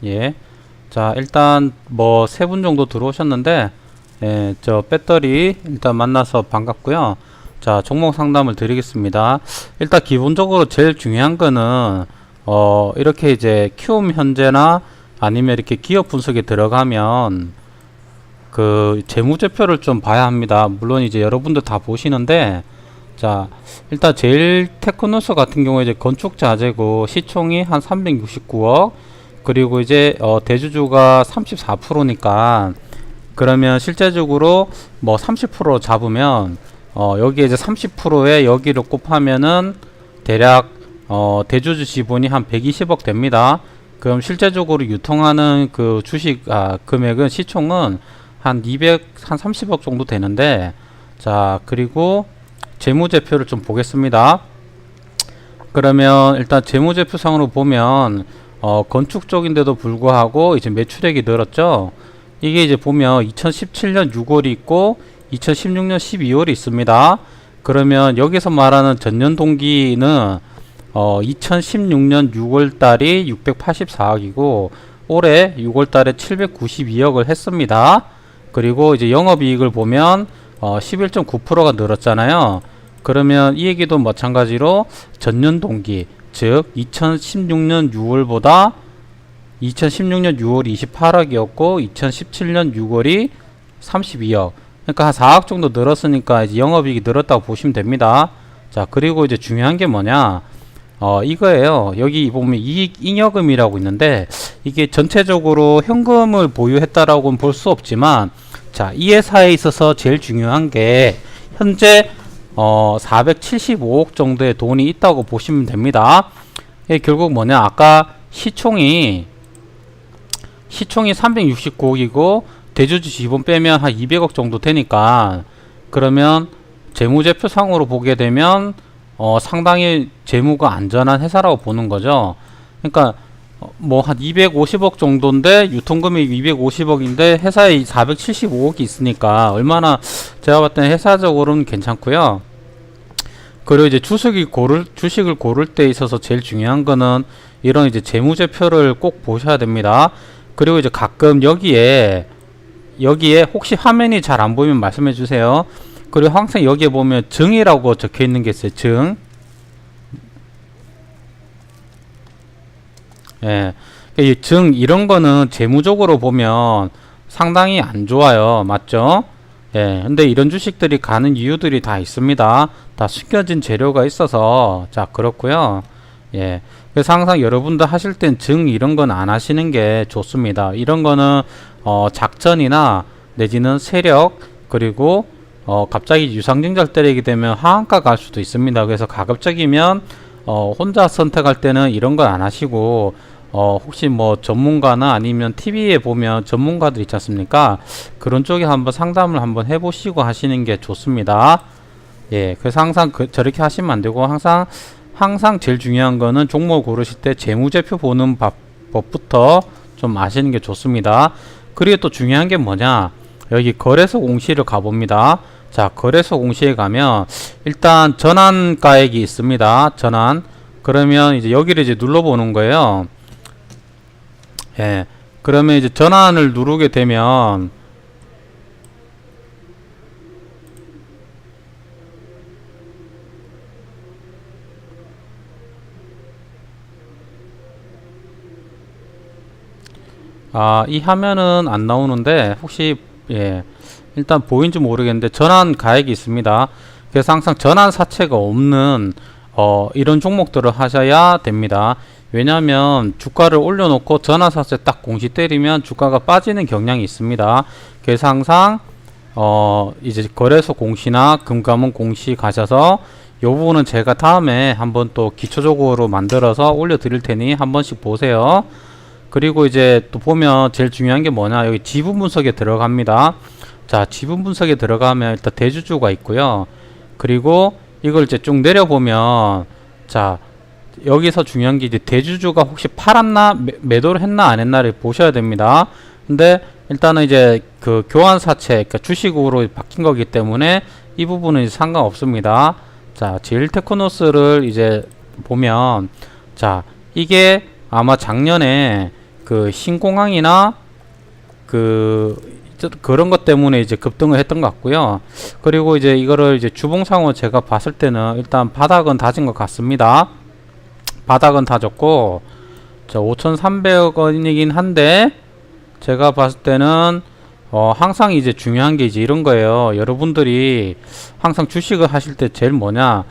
예. 자, 일단 뭐 세 분 정도 들어오셨는데, 예, 저 배터리 일단 만나서 반갑고요. 자, 종목 상담을 드리겠습니다. 일단 기본적으로 제일 중요한 거는 이렇게 이제 키움 현재나 아니면 이렇게 기업 분석에 들어가면 그 재무제표를 좀 봐야 합니다. 물론 이제 여러분들 다 보시는데, 자, 일단 제일 테크노스 같은 경우에 이제 건축 자재고 시총이 한 369억, 그리고 이제 대주주가 34%니까 그러면 실제적으로 뭐 30% 잡으면 여기에 이제 30%에 여기를 곱하면은 대략 대주주 지분이 한 120억 됩니다. 그럼 실제적으로 유통하는 그 주식 금액은 시총은 한 30억 정도 되는데, 자, 그리고 재무제표를 좀 보겠습니다. 그러면 일단 재무제표상으로 보면 건축 쪽인데도 불구하고 이제 매출액이 늘었죠. 이게 이제 보면 2017년 6월이 있고 2016년 12월이 있습니다. 그러면 여기서 말하는 전년 동기는 2016년 6월 달이 684억이고 올해 6월 달에 792억을 했습니다. 그리고 이제 영업이익을 보면 11.9%가 늘었잖아요. 그러면 이 얘기도 마찬가지로 전년 동기, 즉 2016년 6월보다 2016년 6월이 28억이었고 2017년 6월이 32억, 그러니까 한 4억 정도 늘었으니까 이제 영업이익이 늘었다고 보시면 됩니다. 자, 그리고 이제 중요한 게 뭐냐, 이거예요. 여기 보면 이익 잉여금이라고 있는데 이게 전체적으로 현금을 보유했다라고는 볼 수 없지만, 자, 이 회사에 있어서 제일 중요한 게 현재 475억 정도의 돈이 있다고 보시면 됩니다. 이게 결국 뭐냐, 아까 시총이 369억이고 대주주 지분 빼면 한 200억 정도 되니까, 그러면 재무제표상으로 보게 되면 상당히 재무가 안전한 회사라고 보는 거죠. 그러니까 뭐 한 250억 정도인데 유통금액이 250억인데 회사에 475억이 있으니까 얼마나, 제가 봤을 때 회사적으로는 괜찮고요. 그리고 이제 주식을 고를 때 있어서 제일 중요한 거는 이런 이제 재무제표를 꼭 보셔야 됩니다. 그리고 이제 가끔 여기에 혹시 화면이 잘 안 보이면 말씀해 주세요. 그리고 항상 여기에 보면 증이라고 적혀 있는 게 있어요. 증. 예. 이 증 이런 거는 재무적으로 보면 상당히 안 좋아요. 맞죠? 예. 근데 이런 주식들이 가는 이유들이 다 있습니다. 다 숨겨진 재료가 있어서. 자, 그렇고요. 예. 그래서 항상 여러분들 하실 땐 증 이런 건 안 하시는 게 좋습니다. 이런 거는 작전이나 내지는 세력, 그리고 갑자기 유상증자를 때리게 되면 하한가 갈 수도 있습니다. 그래서 가급적이면 혼자 선택할 때는 이런 건 안 하시고, 혹시 뭐 전문가나 아니면 TV에 보면 전문가들 있지 않습니까? 그런 쪽에 한번 상담을 한번 해보시고 하시는 게 좋습니다. 예, 그래서 항상 저렇게 하시면 안 되고, 항상 제일 중요한 거는 종목 고르실 때 재무제표 보는 법부터 좀 아시는 게 좋습니다. 그리고 또 중요한 게 뭐냐, 여기 거래소 공시를 가봅니다. 자, 거래소 공시에 가면 일단 전환가액이 있습니다. 전환. 그러면 이제 여기를 이제 눌러보는 거예요. 예. 그러면 이제 전환을 누르게 되면 이 화면은 안 나오는데 혹시, 예, 일단 보이는지 모르겠는데 전환 가액이 있습니다. 그래서 항상 전환 사채가 없는 이런 종목들을 하셔야 됩니다. 왜냐하면 주가를 올려놓고 전환 사채 딱 공시 때리면 주가가 빠지는 경향이 있습니다. 그래서 항상 이제 거래소 공시나 금감원 공시 가셔서 이 부분은 제가 다음에 한번 또 기초적으로 만들어서 올려드릴 테니 한 번씩 보세요. 그리고 이제 또 보면 제일 중요한 게 뭐냐, 여기 지분 분석에 들어갑니다. 자, 지분 분석에 들어가면 일단 대주주가 있고요. 그리고 이걸 이제 쭉 내려보면, 자, 여기서 중요한 게 이제 대주주가 혹시 팔았나 매도를 했나 안 했나를 보셔야 됩니다. 근데 일단은 이제 그 교환사채, 그러니까 주식으로 바뀐 거기 때문에 이 부분은 이제 상관없습니다. 자, 제일테크노스를 이제 보면, 자, 이게 아마 작년에 그 신공항이나 그런 것 때문에 이제 급등을 했던 것 같고요. 그리고 이제 이거를 이제 주봉상으로 제가 봤을 때는 일단 바닥은 다진 것 같습니다. 바닥은 다졌고, 저 5,300원이긴 한데, 제가 봤을 때는 항상 이제 중요한 게 이제 이런 거예요. 여러분들이 항상 주식을 하실 때 제일 뭐냐,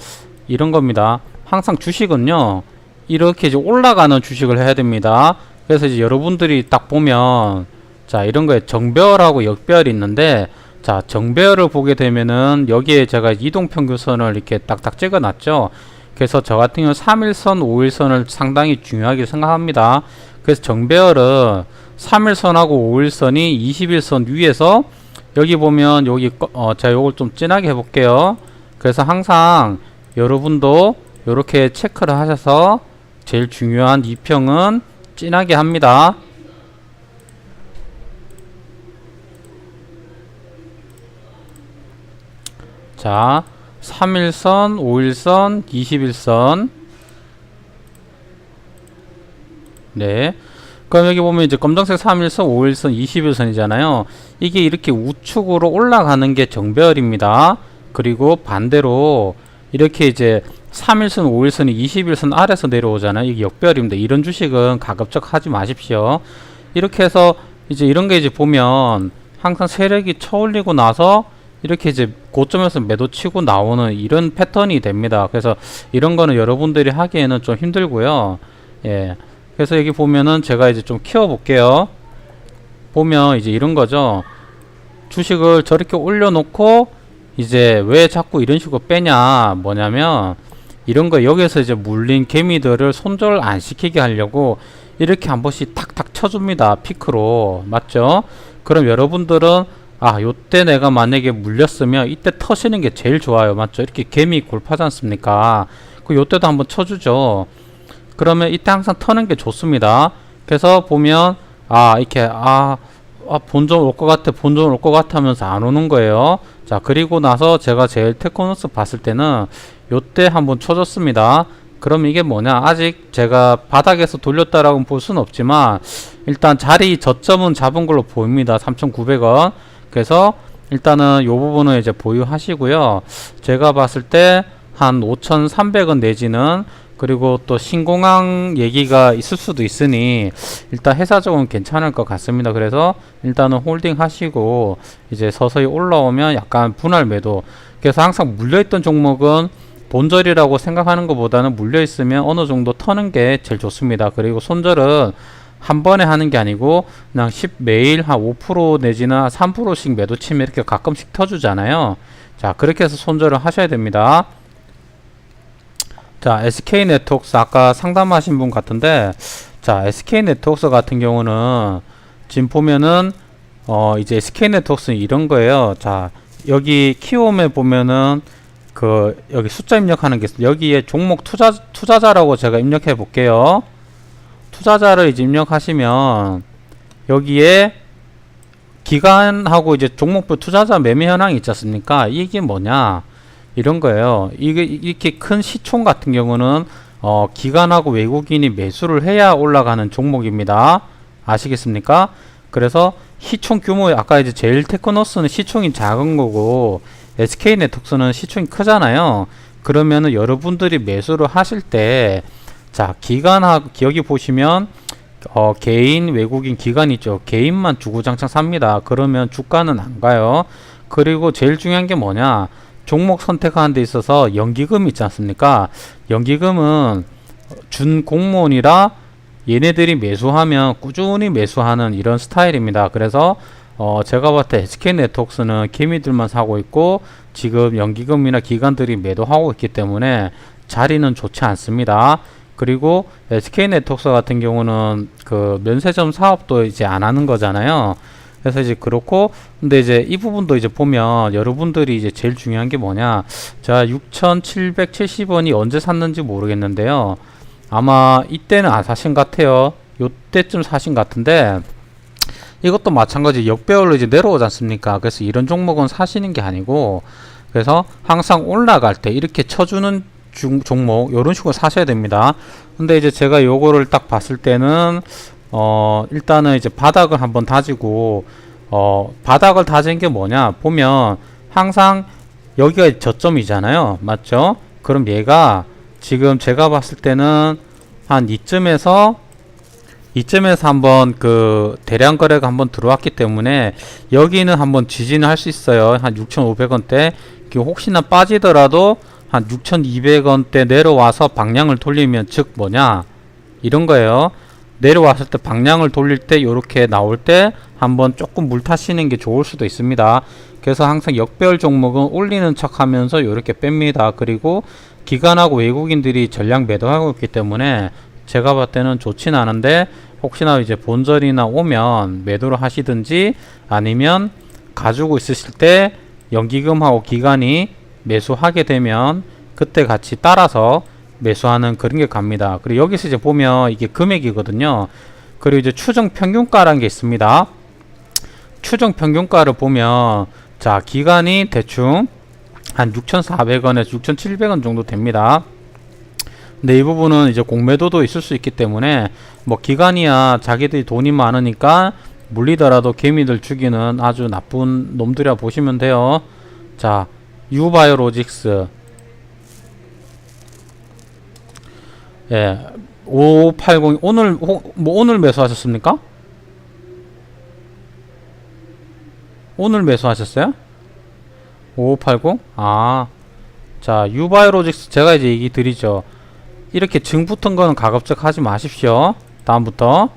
이런 겁니다. 항상 주식은요, 이렇게 이제 올라가는 주식을 해야 됩니다. 그래서 이제 여러분들이 딱 보면, 자, 이런 거에 정배열하고 역배열이 있는데, 자, 정배열을 보게 되면은 여기에 제가 이동평균선을 이렇게 딱딱 찍어 놨죠. 그래서 저 같은 경우는 3일선, 5일선을 상당히 중요하게 생각합니다. 그래서 정배열은 3일선하고 5일선이 21선 위에서, 여기 보면 여기 제가 요걸 좀 진하게 해볼게요. 그래서 항상 여러분도 요렇게 체크를 하셔서 제일 중요한 이평은 진하게 합니다. 자, 3일선, 5일선, 21선. 네. 그럼 여기 보면 이제 검정색 3일선, 5일선, 21선이잖아요. 이게 이렇게 우측으로 올라가는 게 정배열입니다. 그리고 반대로 이렇게 이제 3일선, 5일선이 21선 아래서 내려오잖아요. 이게 역배열입니다. 이런 주식은 가급적 하지 마십시오. 이렇게 해서 이제 이런 게 이제 보면 항상 세력이 쳐올리고 나서 이렇게 이제 고점에서 매도 치고 나오는 이런 패턴이 됩니다. 그래서 이런 거는 여러분들이 하기에는 좀 힘들고요. 예. 그래서 여기 보면은 제가 이제 좀 키워 볼게요. 보면 이제 이런 거죠. 주식을 저렇게 올려놓고 이제 왜 자꾸 이런 식으로 빼냐, 뭐냐면 이런 거 여기에서 이제 물린 개미들을 손절 안 시키게 하려고 이렇게 한 번씩 탁탁 쳐줍니다. 피크로. 맞죠? 그럼 여러분들은 요때 내가 만약에 물렸으면 이때 터시는 게 제일 좋아요. 맞죠? 이렇게 개미 골파지 않습니까? 요때도 한번 쳐주죠. 그러면 이때 항상 터는 게 좋습니다. 그래서 보면 이렇게 본전 올 것 같아, 본전 올 것 같아 하면서 안 오는 거예요. 자, 그리고 나서 제가 제일 테크노스 봤을 때는 요때 한번 쳐줬습니다. 그럼 이게 뭐냐, 아직 제가 바닥에서 돌렸다라고 볼 수는 없지만 일단 자리 저점은 잡은 걸로 보입니다. 3,900원. 그래서 일단은 요 부분은 이제 보유하시고요. 제가 봤을 때 한 5,300원 내지는, 그리고 또 신공항 얘기가 있을 수도 있으니 일단 회사적으로는 괜찮을 것 같습니다. 그래서 일단은 홀딩 하시고 이제 서서히 올라오면 약간 분할 매도. 그래서 항상 물려있던 종목은 본절이라고 생각하는 것보다는 물려있으면 어느 정도 터는 게 제일 좋습니다. 그리고 손절은 한 번에 하는 게 아니고 그냥 매일 한 5% 내지는 3%씩 매도 치면 이렇게 가끔씩 터주잖아요. 자, 그렇게 해서 손절을 하셔야 됩니다. 자, SK네트웍스 아까 상담하신 분 같은데, 자, SK네트웍스 같은 경우는 지금 보면은 이제 SK네트웍스는 이런 거예요. 자, 여기 키움에 보면은 여기 숫자 입력하는 게 있어요. 여기에 종목 투자자라고 제가 입력해 볼게요. 투자자를 이제 입력하시면 여기에 기간하고 이제 종목별 투자자 매매 현황이 있지 않습니까? 이게 뭐냐, 이런 거예요. 이게 이렇게 큰 시총 같은 경우는 기관하고 외국인이 매수를 해야 올라가는 종목입니다. 아시겠습니까? 그래서 시총 규모, 아까 이제 제일 테크노스는 시총이 작은 거고 SK네트웍스는 시총이 크잖아요. 그러면은 여러분들이 매수를 하실 때, 자, 기관하고 여기 보시면 개인, 외국인, 기관 있죠. 개인만 주구장창 삽니다. 그러면 주가는 안 가요. 그리고 제일 중요한 게 뭐냐, 종목 선택하는 데 있어서 연기금 있지 않습니까? 연기금은 준 공무원이라 얘네들이 매수하면 꾸준히 매수하는 이런 스타일입니다. 그래서 제가 봤을 때 SK네트웍스는 개미들만 사고 있고 지금 연기금이나 기관들이 매도하고 있기 때문에 자리는 좋지 않습니다. 그리고 SK네트웍스 같은 경우는 그 면세점 사업도 이제 안 하는 거잖아요. 그래서 이제 그렇고, 근데 이제 이 부분도 이제 보면 여러분들이 이제 제일 중요한 게 뭐냐, 자, 6,770원이 언제 샀는지 모르겠는데요. 아마 이때는 안 사신 것 같아요. 요때쯤 사신 것 같은데, 이것도 마찬가지 역배열로 이제 내려오지 않습니까? 그래서 이런 종목은 사시는 게 아니고, 그래서 항상 올라갈 때 이렇게 쳐주는 종목 요런 식으로 사셔야 됩니다. 근데 이제 제가 요거를 딱 봤을 때는 일단은 이제 바닥을 한번 다지고, 바닥을 다진 게 뭐냐 보면 항상 여기가 저점이잖아요. 맞죠? 그럼 얘가 지금 제가 봤을 때는 한 이쯤에서 한번 그 대량 거래가 한번 들어왔기 때문에 여기는 한번 지지는 할 수 있어요. 한 6,500원대. 혹시나 빠지더라도 한 6,200원대 내려와서 방향을 돌리면, 즉 뭐냐 이런 거예요. 내려왔을 때 방향을 돌릴 때 요렇게 나올 때 한번 조금 물 타시는 게 좋을 수도 있습니다. 그래서 항상 역배열 종목은 올리는 척 하면서 요렇게 뺍니다. 그리고 기관하고 외국인들이 전량 매도하고 있기 때문에 제가 봤을 때는 좋진 않은데, 혹시나 이제 본절이나 오면 매도를 하시든지 아니면 가지고 있으실 때 연기금하고 기관이 매수하게 되면 그때 같이 따라서 매수하는 그런 게 갑니다. 그리고 여기서 이제 보면 이게 금액이거든요. 그리고 이제 추정 평균가라는 게 있습니다. 추정 평균가를 보면, 자, 기간이 대충 한 6,400원에서 6,700원 정도 됩니다. 근데 이 부분은 이제 공매도도 있을 수 있기 때문에 뭐 기간이야 자기들이 돈이 많으니까 물리더라도 개미들 죽이는 아주 나쁜 놈들이라 보시면 돼요. 자, 유바이오로직스, 예, 5580 오늘 오늘 매수하셨습니까? 오늘 매수하셨어요? 5580? 아, 자, 유바이오로직스 제가 이제 얘기 드리죠. 이렇게 증 붙은 거는 가급적 하지 마십시오. 다음부터.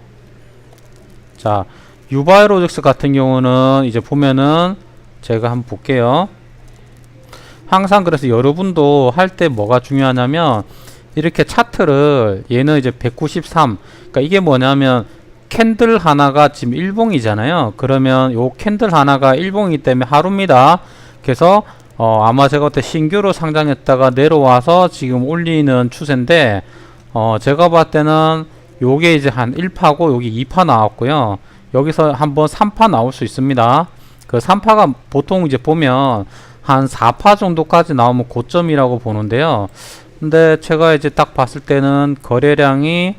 자, 유바이오로직스 같은 경우는 이제 보면은 제가 한번 볼게요. 항상 그래서 여러분도 할 때 뭐가 중요하냐면, 이렇게 차트를, 얘는 이제 193, 그러니까 이게 뭐냐면 캔들 하나가 지금 일봉이잖아요. 그러면 요 캔들 하나가 일봉이기 때문에 하루입니다. 그래서 아마 제가 그때 신규로 상장했다가 내려와서 지금 올리는 추세인데, 제가 봤을 때는 요게 이제 한 1파고 여기 2파 나왔고요. 여기서 한번 3파 나올 수 있습니다. 그 3파가 보통 이제 보면 한 4파 정도까지 나오면 고점이라고 보는데요. 근데 제가 이제 딱 봤을 때는 거래량이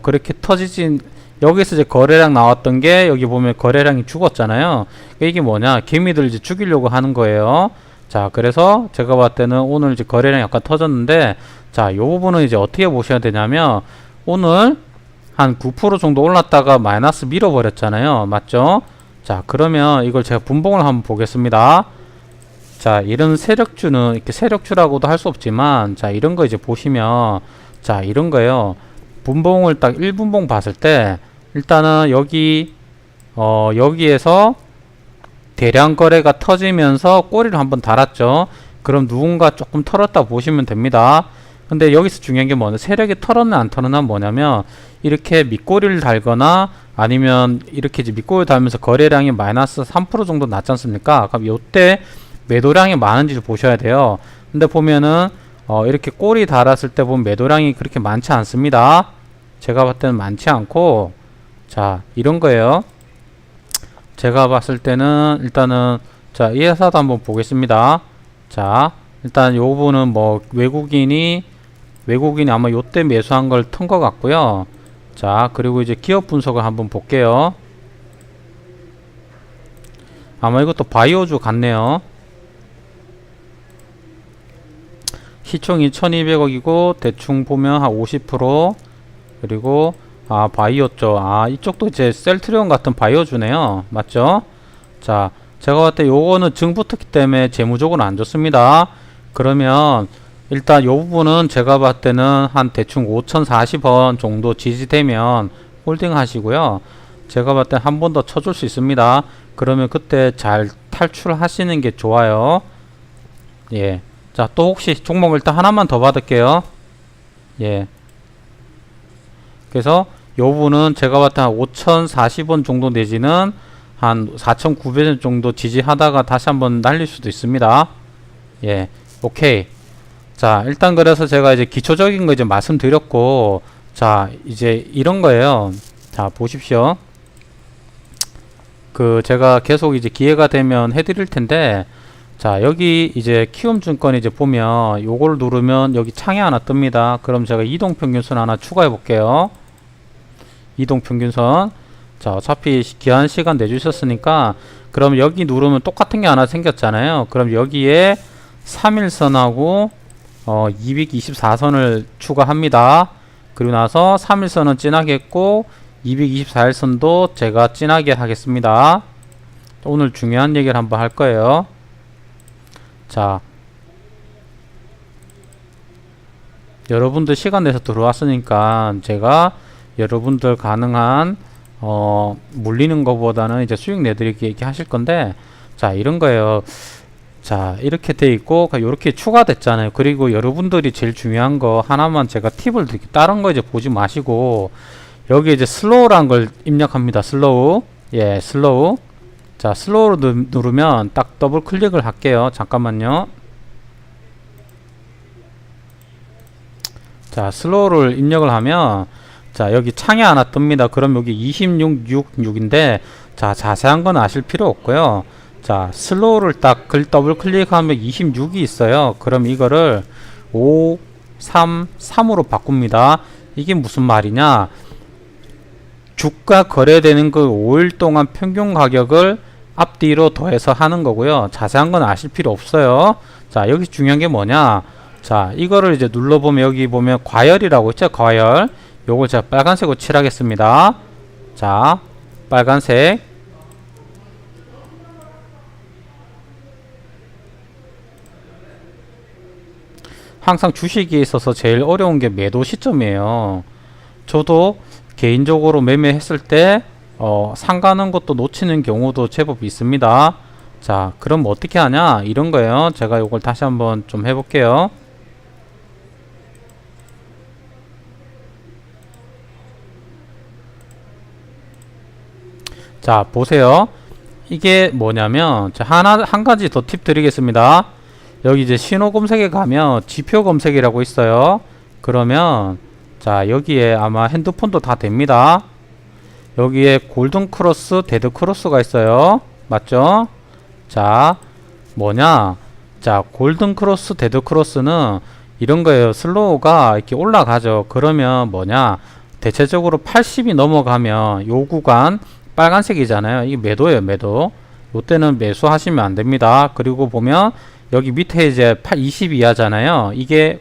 그렇게 터지진, 여기서 이제 거래량 나왔던 게 여기 보면 거래량이 죽었잖아요. 이게 뭐냐, 개미들 이제 죽이려고 하는 거예요. 자, 그래서 제가 봤을 때는 오늘 이제 거래량이 약간 터졌는데, 자, 요 부분은 이제 어떻게 보셔야 되냐면, 오늘 한 9% 정도 올랐다가 마이너스 밀어버렸잖아요. 맞죠? 자, 그러면 이걸 제가 분봉을 한번 보겠습니다. 자, 이런 세력주는 이렇게 세력주라고도 할 수 없지만, 자, 이런 거 이제 보시면, 자, 이런 거예요. 분봉을 딱 1분봉 봤을 때 일단은 여기 여기에서 대량 거래가 터지면서 꼬리를 한번 달았죠. 그럼 누군가 조금 털었다 보시면 됩니다. 근데 여기서 중요한 게 뭐냐, 세력이 털었나 안 털었나 뭐냐면, 이렇게 밑꼬리를 달거나 아니면 이렇게 이제 밑꼬리 달면서 거래량이 마이너스 3% 정도 났지 않습니까? 그럼 요때 매도량이 많은지를 보셔야 돼요. 근데 보면은 이렇게 꼬리 달았을 때 보면 매도량이 그렇게 많지 않습니다. 제가 봤을 때는 많지 않고, 자, 이런 거예요. 제가 봤을 때는 일단은, 자, 이 회사도 한번 보겠습니다. 자, 일단 요 부분은 뭐 외국인이 아마 요때 매수한 걸 튼 것 같고요. 자, 그리고 이제 기업 분석을 한번 볼게요. 아마 이것도 바이오주 같네요. 시총이 1200억이고 대충 보면 한 50%, 그리고 바이오죠. 이쪽도 이제 셀트리온 같은 바이오주네요. 맞죠? 자, 제가 봤을 때 요거는 증 붙었기 때문에 재무적으로 안 좋습니다. 그러면 일단 요 부분은 제가 봤을 때는 한 대충 5040원 정도 지지되면 홀딩 하시고요. 제가 봤을 때 한 번 더 쳐줄 수 있습니다. 그러면 그때 잘 탈출하시는 게 좋아요. 예. 자, 또 혹시 종목 일단 하나만 더 받을게요. 예. 그래서 요 부분은 제가 봤을 때 한 5040원 정도 내지는 한 4900원 정도 지지하다가 다시 한번 날릴 수도 있습니다. 예. 오케이. 자, 일단 그래서 제가 이제 기초적인 거 이제 말씀드렸고, 자, 이제 이런 거예요. 자, 보십시오. 제가 계속 이제 기회가 되면 해드릴 텐데, 자, 여기 이제 키움증권 이제 보면 요걸 누르면 여기 창이 하나 뜹니다. 그럼 제가 이동평균선 하나 추가해 볼게요. 이동평균선. 자, 어차피 기한 시간 내주셨으니까 그럼 여기 누르면 똑같은 게 하나 생겼잖아요. 그럼 여기에 3일선하고 224선을 추가합니다. 그리고 나서 3일선은 진하게 했고 224일선도 제가 진하게 하겠습니다. 오늘 중요한 얘기를 한번 할 거예요. 자, 여러분들 시간 내서 들어왔으니까 제가 여러분들 가능한 물리는 것보다는 이제 수익 내드리기 이렇게 하실 건데, 자, 이런 거예요. 자, 이렇게 돼 있고 이렇게 추가됐잖아요. 그리고 여러분들이 제일 중요한 거 하나만 제가 팁을 드릴게요. 다른 거 이제 보지 마시고 여기 이제 슬로우라는 걸 입력합니다. 슬로우. 예, 슬로우. 자, 슬로우로 누르면 딱 더블 클릭을 할게요. 잠깐만요. 자, 슬로우를 입력을 하면 자, 여기 창이 하나 뜹니다. 그럼 여기 2666인데 자, 자세한 건 아실 필요 없고요. 자, 슬로우를 딱 더블 클릭하면 26이 있어요. 그럼 이거를 533으로 바꿉니다. 이게 무슨 말이냐? 주가 거래되는 그 5일 동안 평균 가격을 앞뒤로 더해서 하는 거고요. 자세한 건 아실 필요 없어요. 자, 여기 중요한 게 뭐냐? 자, 이거를 이제 눌러보면 여기 보면 과열이라고 있죠? 과열. 요걸 제가 빨간색으로 칠하겠습니다. 자, 빨간색. 항상 주식에 있어서 제일 어려운 게 매도 시점이에요. 저도 개인적으로 매매했을 때 상가는 것도 놓치는 경우도 제법 있습니다. 자, 그럼 어떻게 하냐? 이런 거예요. 제가 이걸 다시 한번 좀 해볼게요. 자, 보세요. 이게 뭐냐면 한 가지 더 팁 드리겠습니다. 여기 이제 신호 검색에 가면 지표 검색이라고 있어요. 그러면 자, 여기에 아마 핸드폰도 다 됩니다. 여기에 골든 크로스, 데드 크로스가 있어요. 맞죠? 자, 뭐냐? 자, 골든 크로스, 데드 크로스는 이런 거예요. 슬로우가 이렇게 올라가죠. 그러면 뭐냐? 대체적으로 80이 넘어가면 요 구간 빨간색이잖아요. 이게 매도예요, 매도. 요때는 매수하시면 안 됩니다. 그리고 보면 여기 밑에 이제 20 이하잖아요. 이게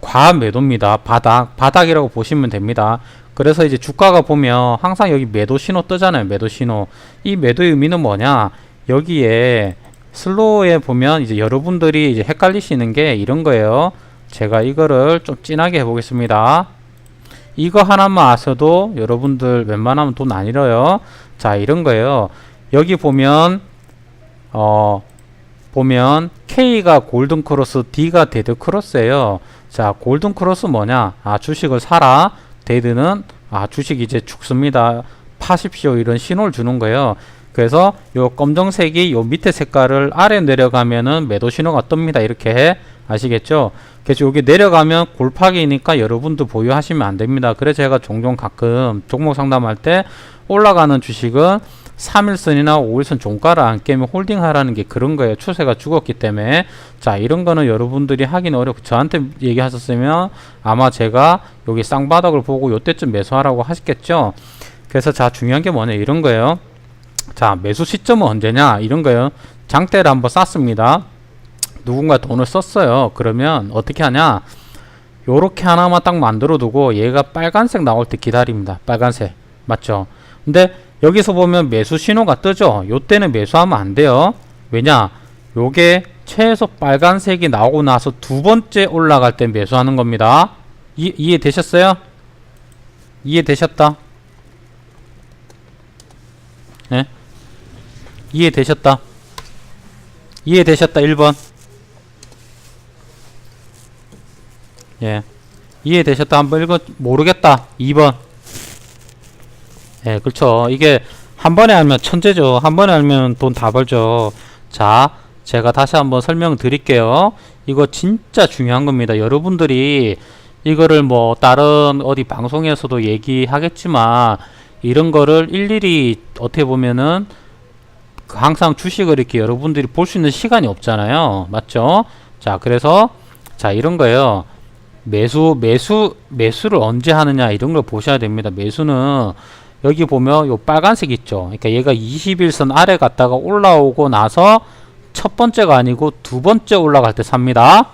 과매도입니다. 바닥이라고 보시면 됩니다. 그래서 이제 주가가 보면 항상 여기 매도 신호 뜨잖아요. 매도 신호. 이 매도의 의미는 뭐냐? 여기에 슬로우에 보면 이제 여러분들이 이제 헷갈리시는 게 이런 거예요. 제가 이거를 좀 진하게 해보겠습니다. 이거 하나만 아셔도 여러분들 웬만하면 돈 안 잃어요. 자, 이런 거예요. 여기 보면 K가 골든 크로스, D가 데드 크로스예요. 자, 골든 크로스 뭐냐? 아, 주식을 사라. 데드는 아, 주식 이제 죽습니다. 파십시오. 이런 신호를 주는 거예요. 그래서 요 검정색이 요 밑에 색깔을 아래 내려가면은 매도 신호가 뜹니다. 이렇게 아시겠죠? 그래서 여기 내려가면 골파기니까 여러분도 보유하시면 안 됩니다. 그래서 제가 종종 가끔 종목 상담할 때 올라가는 주식은 3일선이나 5일선 종가를 안 깨면 홀딩하라는 게 그런 거예요. 추세가 죽었기 때문에. 자, 이런 거는 여러분들이 하긴 어렵고 저한테 얘기하셨으면 아마 제가 여기 쌍바닥을 보고 요때쯤 매수하라고 하셨겠죠. 그래서 자, 중요한 게 뭐냐 이런 거예요. 자, 매수 시점은 언제냐 이런 거예요. 장대를 한번 쌌습니다. 누군가 돈을 썼어요. 그러면 어떻게 하냐, 요렇게 하나만 딱 만들어 두고 얘가 빨간색 나올 때 기다립니다. 빨간색 맞죠? 근데 여기서 보면 매수 신호가 뜨죠. 요때는 매수하면 안 돼요. 왜냐, 요게 최소 빨간색이 나오고 나서 두 번째 올라갈 때 매수하는 겁니다. 이해되셨어요? 이해되셨다? 네? 이해되셨다? 이해되셨다 1번. 예, 이해되셨다 한번 읽어. 모르겠다 2번. 예, 그렇죠. 이게 한 번에 알면 천재죠. 한 번에 알면 돈 다 벌죠. 자, 제가 다시 한번 설명 드릴게요. 이거 진짜 중요한 겁니다. 여러분들이 이거를 뭐 다른 어디 방송에서도 얘기하겠지만 이런 거를 일일이 어떻게 보면은 항상 주식을 이렇게 여러분들이 볼 수 있는 시간이 없잖아요. 맞죠? 자, 그래서 자, 이런 거예요. 매수를 언제 하느냐 이런 걸 보셔야 됩니다. 매수는 여기 보면 요 빨간색 있죠. 그러니까 얘가 21선 아래 갔다가 올라오고 나서 첫 번째가 아니고 두 번째 올라갈 때 삽니다.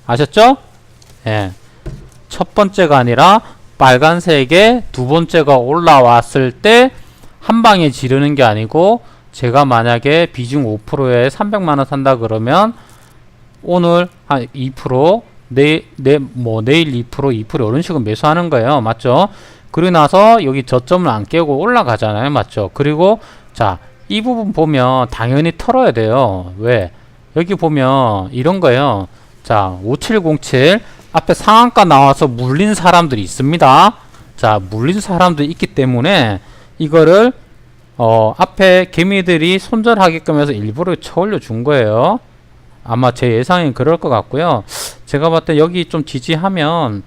아셨죠? 예. 첫 번째가 아니라 빨간색에 두 번째가 올라왔을 때 한 방에 지르는 게 아니고, 제가 만약에 비중 5%에 300만원 산다 그러면 오늘 한 2%, 내일 2%, 2% 이런 식으로 매수하는 거예요. 맞죠? 그리고 나서 여기 저점을 안 깨고 올라가잖아요. 맞죠? 그리고 자, 이 부분 보면 당연히 털어야 돼요. 왜? 여기 보면 이런 거예요. 자, 5707 앞에 상한가 나와서 물린 사람들이 있습니다. 자, 물린 사람들이 있기 때문에 이거를 앞에 개미들이 손절하게끔 해서 일부러 쳐올려 준 거예요. 아마 제 예상엔 그럴 것 같고요. 제가 봤을 때 여기 좀 지지하면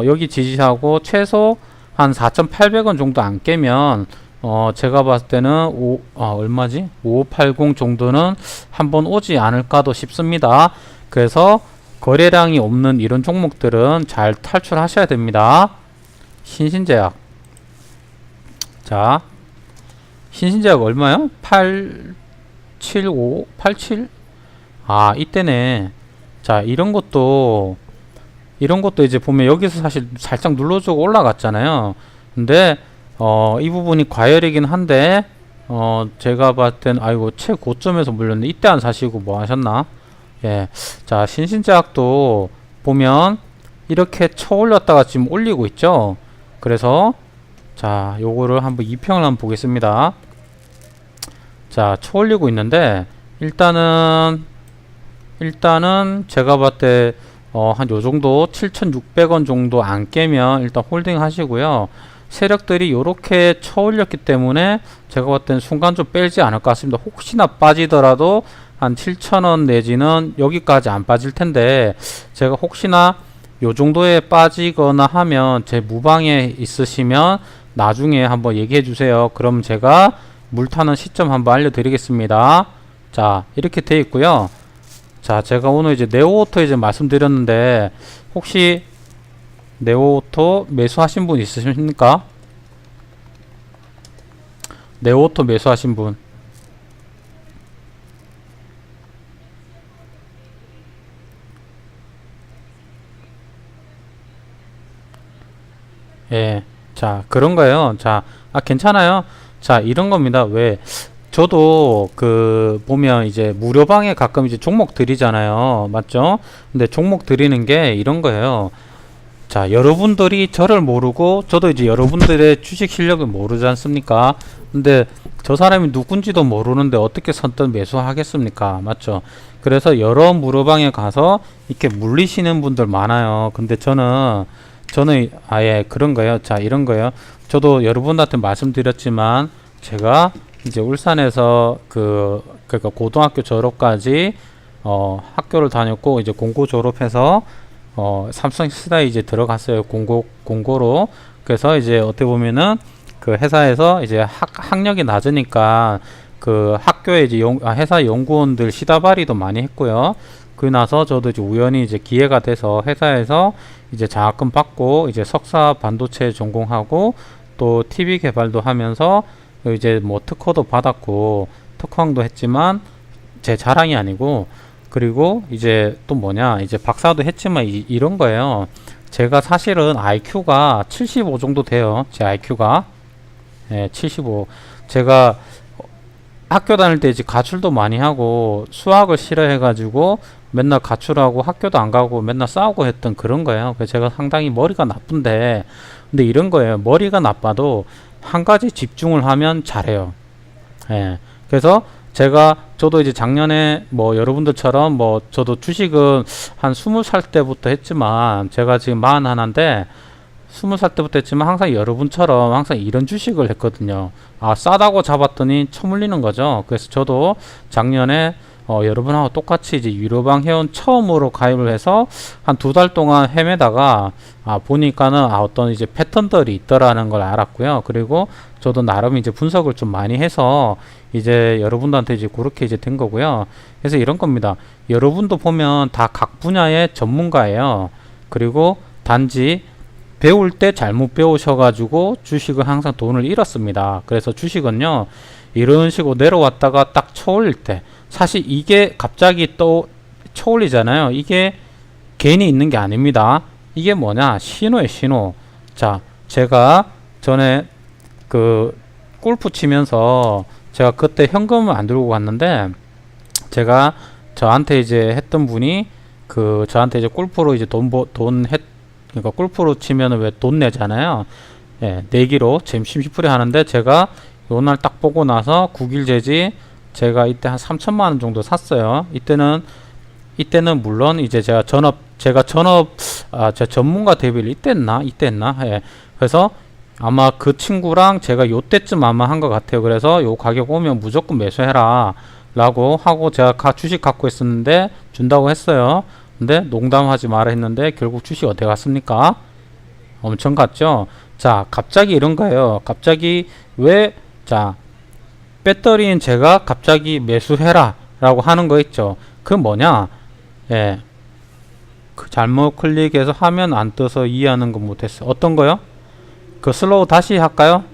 여기 지지하고 최소 한 4,800원 정도 안 깨면 제가 봤을 때는 얼마지? 5580 정도는 한번 오지 않을까도 싶습니다. 그래서 거래량이 없는 이런 종목들은 잘 탈출하셔야 됩니다. 신신제약. 자, 신신제약 얼마요? 875, 87? 아, 이때네. 자, 이런 것도 이제 보면 여기서 사실 살짝 눌러주고 올라갔잖아요. 근데 이 부분이 과열이긴 한데 제가 봤을 땐 아이고 최고점에서 물렸네. 이때 안 사시고 뭐 하셨나? 예. 자, 신신제약도 보면 이렇게 쳐 올렸다가 지금 올리고 있죠. 그래서 자, 요거를 한번 2평을 한번 보겠습니다. 자, 쳐 올리고 있는데 일단은 제가 봤을 때 한 요정도 7,600원 정도 안 깨면 일단 홀딩 하시고요. 세력들이 요렇게 쳐 올렸기 때문에 제가 봤을 땐 순간 좀 빼지 않을 것 같습니다. 혹시나 빠지더라도 한 7,000원 내지는 여기까지 안 빠질 텐데, 제가 혹시나 요 정도에 빠지거나 하면 제 무방에 있으시면 나중에 한번 얘기해 주세요. 그럼 제가 물타는 시점 한번 알려드리겠습니다. 자, 이렇게 돼 있고요. 자, 제가 오늘 이제 네오오토 이제 말씀드렸는데 혹시 네오오토 매수하신 분 있으십니까? 네오오토 매수하신 분. 예. 자, 그런 거예요. 자, 괜찮아요. 자, 이런 겁니다. 왜? 저도 보면 이제 무료방에 가끔 이제 종목 드리잖아요. 맞죠? 근데 종목 드리는 게 이런 거예요. 자, 여러분들이 저를 모르고 저도 이제 여러분들의 주식 실력을 모르지 않습니까? 근데 저 사람이 누군지도 모르는데 어떻게 선뜻 매수하겠습니까? 맞죠? 그래서 여러 무료방에 가서 이렇게 물리시는 분들 많아요. 근데 저는 아예 그런 거예요. 자, 이런 거예요. 저도 여러분한테 말씀드렸지만 제가 이제 울산에서 그러니까 고등학교 졸업까지 학교를 다녔고, 이제 공고 졸업해서 삼성 스타에 이제 들어갔어요. 공고로. 그래서 이제 어떻게 보면은 그 회사에서 이제 학력이 낮으니까 그 학교에 이제 회사 연구원들 시다발이도 많이 했고요. 그 나서 저도 이제 우연히 이제 기회가 돼서 회사에서 이제 장학금 받고 이제 석사 반도체 전공하고 또 TV 개발도 하면서 이제 뭐 특허도 받았고 특허도 했지만 제 자랑이 아니고, 그리고 이제 또 뭐냐, 이제 박사도 했지만 이런 거예요. 제가 사실은 IQ가 75 정도 돼요. 제 IQ가. 예, 75. 제가 학교 다닐 때 이제 가출도 많이 하고 수학을 싫어해가지고 맨날 가출하고 학교도 안 가고 맨날 싸우고 했던 그런 거예요. 그래서 제가 상당히 머리가 나쁜데, 근데 이런 거예요. 머리가 나빠도 한 가지 집중을 하면 잘해요. 예. 그래서 저도 이제 작년에 뭐 여러분들처럼 뭐 저도 주식은 한 20살 때부터 했지만, 제가 지금 41인데 20살 때부터 했지만 항상 여러분처럼 항상 이런 주식을 했거든요. 싸다고 잡았더니 처물리는 거죠. 그래서 저도 작년에 여러분하고 똑같이 이제 유료방 회원 처음으로 가입을 해서 한 2달 동안 헤매다가 보니까는 어떤 이제 패턴들이 있더라는 걸 알았고요. 그리고 저도 나름 이제 분석을 좀 많이 해서 이제 여러분들한테 이제 그렇게 이제 된 거고요. 그래서 이런 겁니다. 여러분도 보면 다 각 분야의 전문가예요. 그리고 단지 배울 때 잘못 배우셔가지고 주식은 항상 돈을 잃었습니다. 그래서 주식은요, 이런 식으로 내려왔다가 딱 쳐올릴 때, 사실 이게 갑자기 또 쳐올리잖아요. 이게 괜히 있는 게 아닙니다. 이게 뭐냐? 신호예요, 신호. 자, 제가 전에 그 골프 치면서 제가 그때 현금을 안 들고 갔는데, 제가 저한테 이제 했던 분이 그 저한테 이제 골프로 이제 그러니까 골프로 치면은 왜 돈 내잖아요. 예, 내기로 심심풀이 하는데, 제가 요날 딱 보고 나서 9일 제지 제가 이때 한 3천만 원 정도 샀어요. 이때는 물론 이제 제가 제가 전문가 데뷔를 이때 했나? 예. 그래서 아마 그 친구랑 제가 요때쯤 아마 한 것 같아요. 그래서 요 가격 오면 무조건 매수해라 라고 하고, 제가 주식 갖고 있었는데 준다고 했어요. 근데 농담하지 마라 했는데 결국 주식 어디 갔습니까? 엄청 갔죠. 자, 갑자기 이런 거예요. 갑자기 자, 배터리는 제가 갑자기 매수해라 라고 하는 거 있죠. 그 뭐냐? 예, 그 잘못 클릭해서 화면 안 떠서 이해하는 거 못했어. 어떤 거요? 그 슬로우 다시 할까요?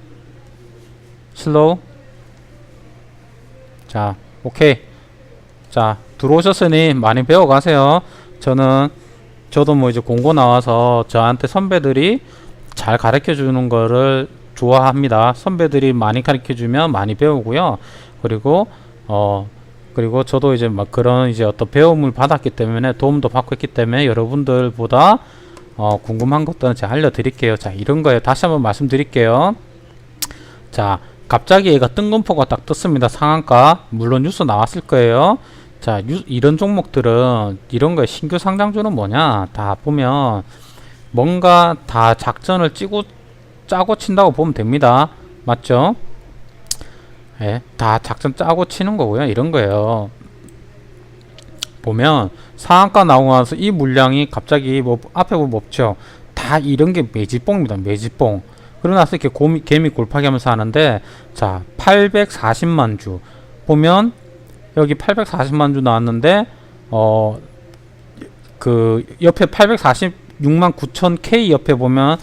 슬로우. 자, 오케이. 자, 들어오셨으니 많이 배워가세요. 저도 뭐 이제 공고 나와서 저한테 선배들이 잘 가르쳐 주는 거를 좋아합니다. 선배들이 많이 가르쳐 주면 많이 배우고요. 그리고 저도 이제 막 그런 이제 어떤 배움을 받았기 때문에, 도움도 받고 있기 때문에 여러분들보다 궁금한 것들은 제가 알려드릴게요. 자, 이런 거예요. 다시 한번 말씀드릴게요. 자, 갑자기 얘가 뜬금포가 딱 떴습니다. 상한가. 물론 뉴스 나왔을 거예요. 자, 이런 종목들은 이런 거에 신규 상장주는 뭐냐? 다 보면 뭔가 다 작전을 짜고 친다고 보면 됩니다. 맞죠? 예, 다 작전 짜고 치는 거고요. 이런 거예요. 보면 상한가 나오고 나서 이 물량이 갑자기 뭐 앞에 보면 없죠. 다 이런 게 매집봉입니다. 매집봉. 그러고 나서 이렇게 개미 골파기 하면서 하는데, 자, 840만 주 보면 여기 840만 주 나왔는데, 그 옆에 846만 9천 K 옆에 보면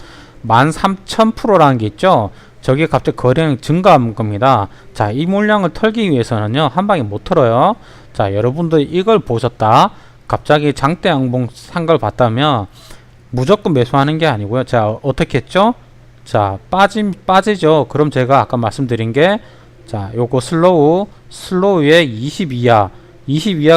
13,000%라는 게 있죠. 저게 갑자기 거래량이 증가한 겁니다. 자, 이 물량을 털기 위해서는요, 한 방에 못 털어요. 자, 여러분들이 이걸 보셨다, 갑자기 장대 양봉 산 걸 봤다면 무조건 매수하는 게 아니고요. 자, 어떻게 했죠? 자, 빠지죠. 그럼 제가 아까 말씀드린 게, 자, 요거 슬로우에 20 이하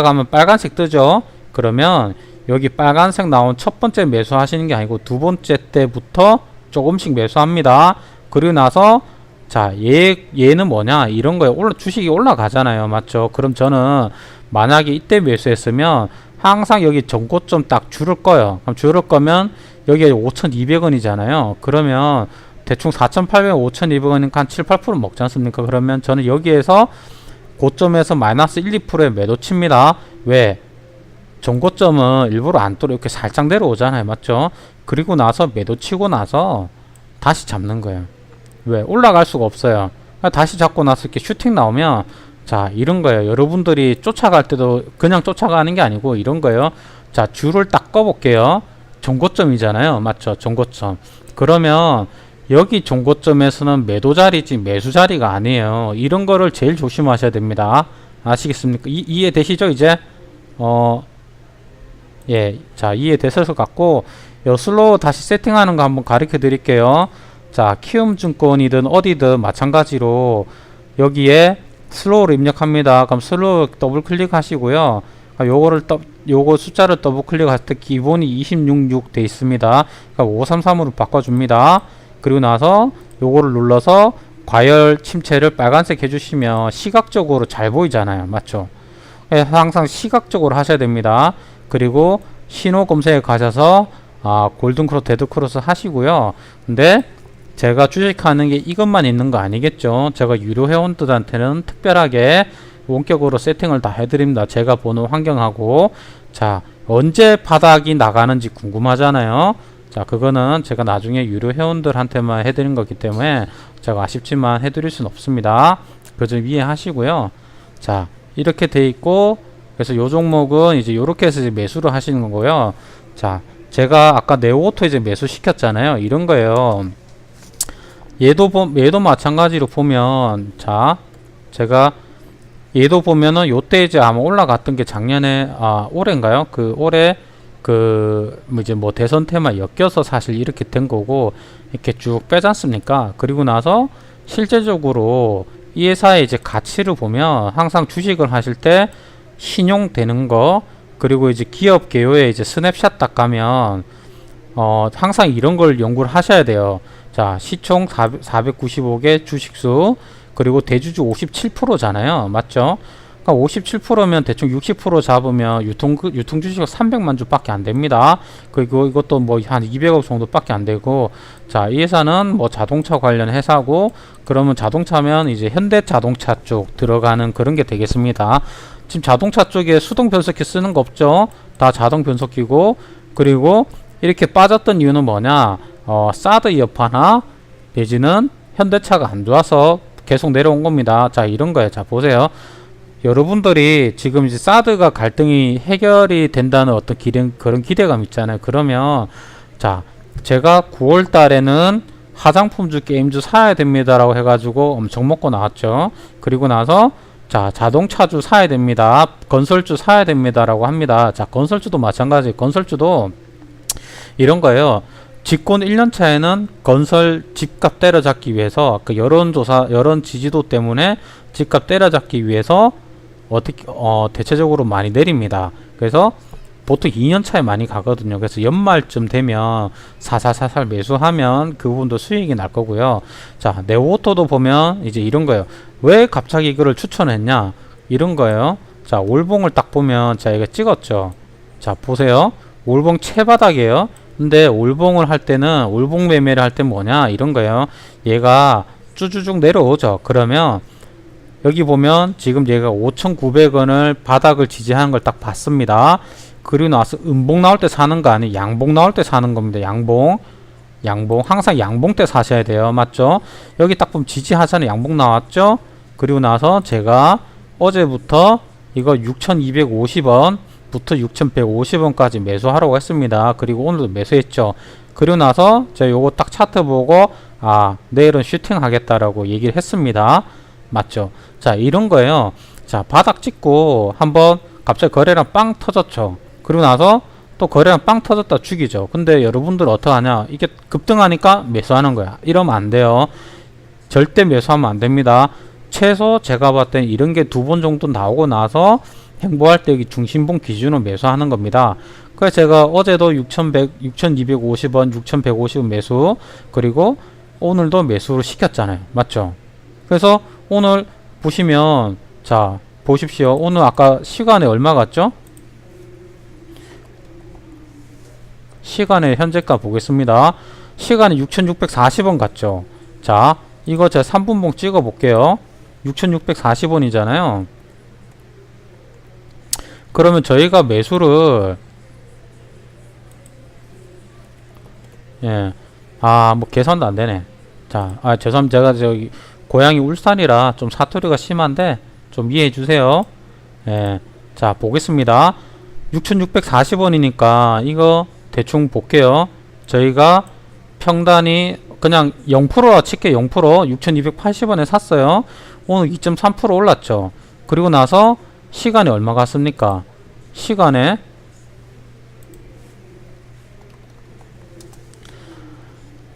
가면 빨간색 뜨죠. 그러면 여기 빨간색 나온 첫 번째 매수하시는 게 아니고 두 번째 때부터 조금씩 매수합니다. 그리고 나서, 자, 얘는 뭐냐? 이런 거에 주식이 올라가잖아요. 맞죠? 그럼 저는 만약에 이때 매수했으면 항상 여기 전고점 딱 줄을 거예요. 그럼 줄을 거면 여기에 5,200원이잖아요. 그러면 대충 4,800원, 5,200원이니까 한 7, 8% 먹지 않습니까? 그러면 저는 여기에서 고점에서 마이너스 1, 2%에 매도 칩니다. 왜? 전고점은 일부러 안 뚫어 이렇게 살짝 내려오잖아요. 맞죠? 그리고 나서 매도 치고 나서 다시 잡는 거예요. 왜? 올라갈 수가 없어요. 다시 잡고 나서 이렇게 슈팅 나오면, 자, 이런 거예요. 여러분들이 쫓아갈 때도 그냥 쫓아가는 게 아니고 이런 거예요. 자, 줄을 딱 꺼볼게요. 종고점이잖아요. 맞죠? 종고점. 그러면 여기 종고점에서는 매도 자리지 매수 자리가 아니에요. 이런 거를 제일 조심하셔야 됩니다. 아시겠습니까? 이해되시죠? 이제 예, 자, 이해되실 것 같고, 요 슬로우 다시 세팅하는 거 한번 가르쳐 드릴게요. 자, 키움증권이든 어디든 마찬가지로 여기에 슬로우를 입력합니다. 그럼 슬로우 더블 클릭하시고요. 요거 숫자를 더블 클릭할 때 기본이 266 돼 있습니다. 그러니까 533으로 바꿔줍니다. 그리고 나서 요거를 눌러서 과열 침체를 빨간색 해주시면 시각적으로 잘 보이잖아요. 맞죠? 항상 시각적으로 하셔야 됩니다. 그리고 신호 검색에 가셔서 골든크로스, 데드크로스 하시고요. 근데 제가 주식하는 게 이것만 있는 거 아니겠죠? 제가 유료 회원들한테는 특별하게 원격으로 세팅을 다 해드립니다. 제가 보는 환경하고. 자, 언제 바닥이 나가는지 궁금하잖아요. 자, 그거는 제가 나중에 유료 회원들한테만 해드린 거기 때문에 제가 아쉽지만 해드릴 수는 없습니다. 그 점 이해하시고요. 자, 이렇게 돼 있고, 그래서 요 종목은 이제 요렇게 해서 이제 매수를 하시는 거고요. 자, 제가 아까 네오오토 이제 매수 시켰잖아요. 이런 거예요. 얘도 마찬가지로 보면, 자, 제가 얘도 보면은 요때 이제 아마 올라갔던 게 작년에, 올해인가요? 올해 이제 뭐 대선 테마 엮여서 사실 이렇게 된 거고, 이렇게 쭉 빼지 않습니까? 그리고 나서 실제적으로 이 회사의 이제 가치를 보면 항상 주식을 하실 때 신용 되는 거, 그리고 이제 기업 개요에 이제 스냅샷 딱 가면 항상 이런 걸 연구를 하셔야 돼요. 자, 시총 495개 주식수, 그리고 대주주 57%잖아요. 맞죠? 그러니까 57%면 대충 60% 잡으면 유통 주식은 300만 주밖에 안 됩니다. 그리고 이것도 뭐 한 200억 정도밖에 안 되고, 자, 이 회사는 뭐 자동차 관련 회사고, 그러면 자동차면 이제 현대자동차 쪽 들어가는 그런 게 되겠습니다. 지금 자동차 쪽에 수동 변속기 쓰는 거 없죠? 다 자동 변속기고, 그리고 이렇게 빠졌던 이유는 뭐냐? 사드 여파나 내지는 현대차가 안 좋아서 계속 내려온 겁니다. 자, 이런 거예요. 자, 보세요. 여러분들이 지금 이제 사드가 갈등이 해결이 된다는 어떤 그런 기대감 있잖아요. 그러면 자, 제가 9월 달에는 화장품주 게임주 사야 됩니다라고 해가지고 엄청 먹고 나왔죠. 그리고 나서 자, 자동차주 사야 됩니다. 건설주 사야 됩니다라고 합니다. 자, 건설주도 마찬가지. 건설주도 이런 거예요. 집권 1년 차에는 건설 집값 때려잡기 위해서 그 여론 지지도 때문에 집값 때려잡기 위해서 대체적으로 많이 내립니다. 그래서 보통 2년 차에 많이 가거든요. 그래서 연말쯤 되면 사살사살 매수하면 그 부분도 수익이 날 거고요. 자, 네오오토도 보면 이제 이런 거예요. 왜 갑자기 이거를 추천했냐? 이런 거예요. 자, 올봉을 딱 보면 자, 이거 찍었죠. 자, 보세요. 올봉 채바닥이에요. 근데 올봉을 할 때는 올봉 매매를 할 때 뭐냐? 이런 거예요. 얘가 쭈쭈쭉 내려오죠. 그러면 여기 보면 지금 얘가 5,900원을 바닥을 지지하는 걸 딱 봤습니다. 그리고 나서 음봉 나올 때 사는 거 아니에요. 양봉 나올 때 사는 겁니다. 양봉 항상 양봉 때 사셔야 돼요. 맞죠? 여기 딱 보면 지지하잖아요. 양봉 나왔죠? 그리고 나서 제가 어제부터 이거 6,250원 부터 6,150원까지 매수하라고 했습니다. 그리고 오늘도 매수했죠. 그리고 나서 제가 요거 딱 차트 보고 내일은 슈팅 하겠다라고 얘기를 했습니다. 맞죠? 자, 이런 거예요. 자, 바닥 찍고 한번 갑자기 거래량 빵 터졌죠. 그리고 나서 또 거래량 빵 터졌다 죽이죠. 근데 여러분들 어떡하냐? 이게 급등하니까 매수하는 거야. 이러면 안 돼요. 절대 매수하면 안 됩니다. 최소 제가 봤을 때 이런 게 2번 정도 나오고 나서 행보할 때 여기 중심봉 기준으로 매수하는 겁니다. 그래서 제가 어제도 6,250원, 6,150원 매수, 그리고 오늘도 매수를 시켰잖아요. 맞죠? 그래서 오늘 보시면, 자, 보십시오. 오늘 아까 시간에 얼마 갔죠? 시간에 현재가 보겠습니다. 시간에 6,640원 갔죠. 자, 이거 제가 3분봉 찍어 볼게요. 6,640원이잖아요. 그러면 저희가 매수를 뭐 계산도 안 되네. 자, 죄송합니다. 제가 저기 고향이 울산이라 좀 사투리가 심한데 좀 이해해 주세요. 자, 보겠습니다. 6,640원이니까 이거 대충 볼게요. 저희가 평단이 그냥 0%라 칠게. 0% 6,280원에 샀어요. 오늘 2.3% 올랐죠. 그리고 나서 시간이 얼마 갔습니까? 시간에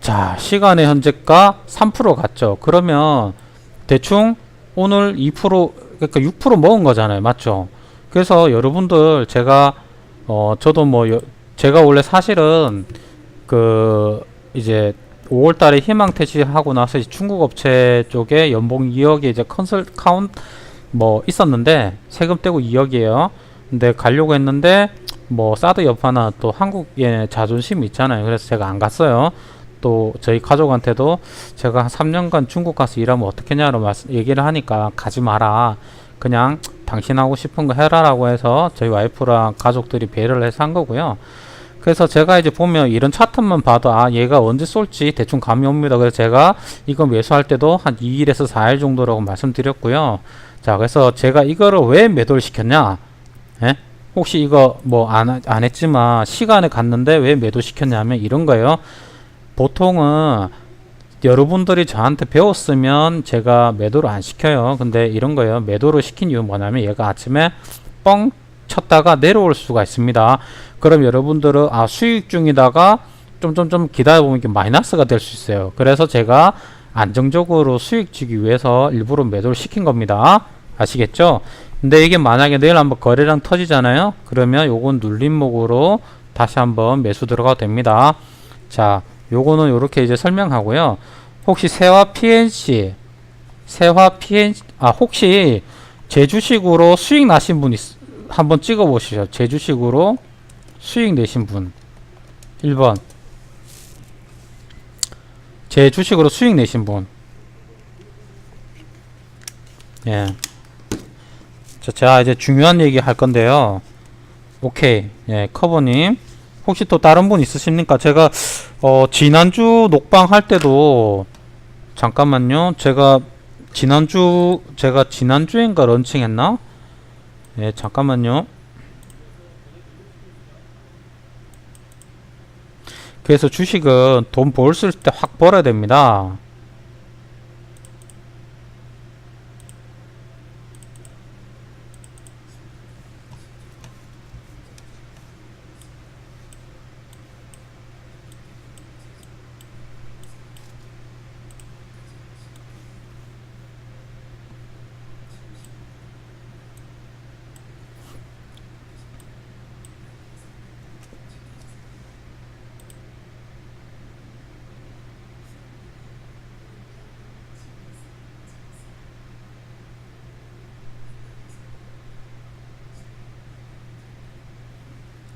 자, 시간의 현재가 3% 갔죠. 그러면 대충 오늘 2% 그러니까 6% 먹은 거잖아요. 맞죠? 그래서 여러분들 제가 저도 뭐 제가 원래 사실은 이제 5월달에 희망 퇴시하고 나서 중국 업체 쪽에 연봉 2억에 이제 카운트 뭐 있었는데 세금 떼고 2억이에요. 근데 가려고 했는데 뭐 사드 여파나 또 한국의 자존심이 있잖아요. 그래서 제가 안 갔어요. 또 저희 가족한테도 제가 한 3년간 중국 가서 일하면 어떻겠냐고 얘기를 하니까 가지 마라. 그냥 당신 하고 싶은 거 해라라고 해서 저희 와이프랑 가족들이 배려를 해서 한 거고요. 그래서 제가 이제 보면 이런 차트만 봐도 얘가 언제 쏠지 대충 감이 옵니다. 그래서 제가 이거 매수할 때도 한 2일에서 4일 정도라고 말씀드렸고요. 자, 그래서 제가 이거를 왜 매도를 시켰냐? 혹시 이거 뭐 안 했지만 시간에 갔는데 왜 매도 시켰냐면 이런 거예요. 보통은 여러분들이 저한테 배웠으면 제가 매도를 안 시켜요. 근데 이런 거예요. 매도를 시킨 이유는 뭐냐면 얘가 아침에 뻥 쳤다가 내려올 수가 있습니다. 그럼 여러분들은 수익 중이다가 좀 기다려보면 이게 마이너스가 될 수 있어요. 그래서 제가 안정적으로 수익 주기 위해서 일부러 매도를 시킨 겁니다. 아시겠죠? 근데 이게 만약에 내일 한번 거래량 터지잖아요. 그러면 요건 눌림목으로 다시 한번 매수 들어가도 됩니다. 자, 요거는 요렇게 이제 설명하고요. 혹시 세화 PNC 혹시 제 주식으로 수익 나신 분 한번 찍어 보시죠. 제 주식으로 수익 내신 분 1번. 제 주식으로 수익 내신 분. 예. 자, 제가 이제 중요한 얘기 할 건데요. 오케이. 예, 커버님. 혹시 또 다른 분 있으십니까? 제가, 지난주 녹방 할 때도, 잠깐만요. 제가 지난주인가 런칭 했나? 예, 잠깐만요. 그래서 주식은 돈 벌 때 확 벌어야 됩니다.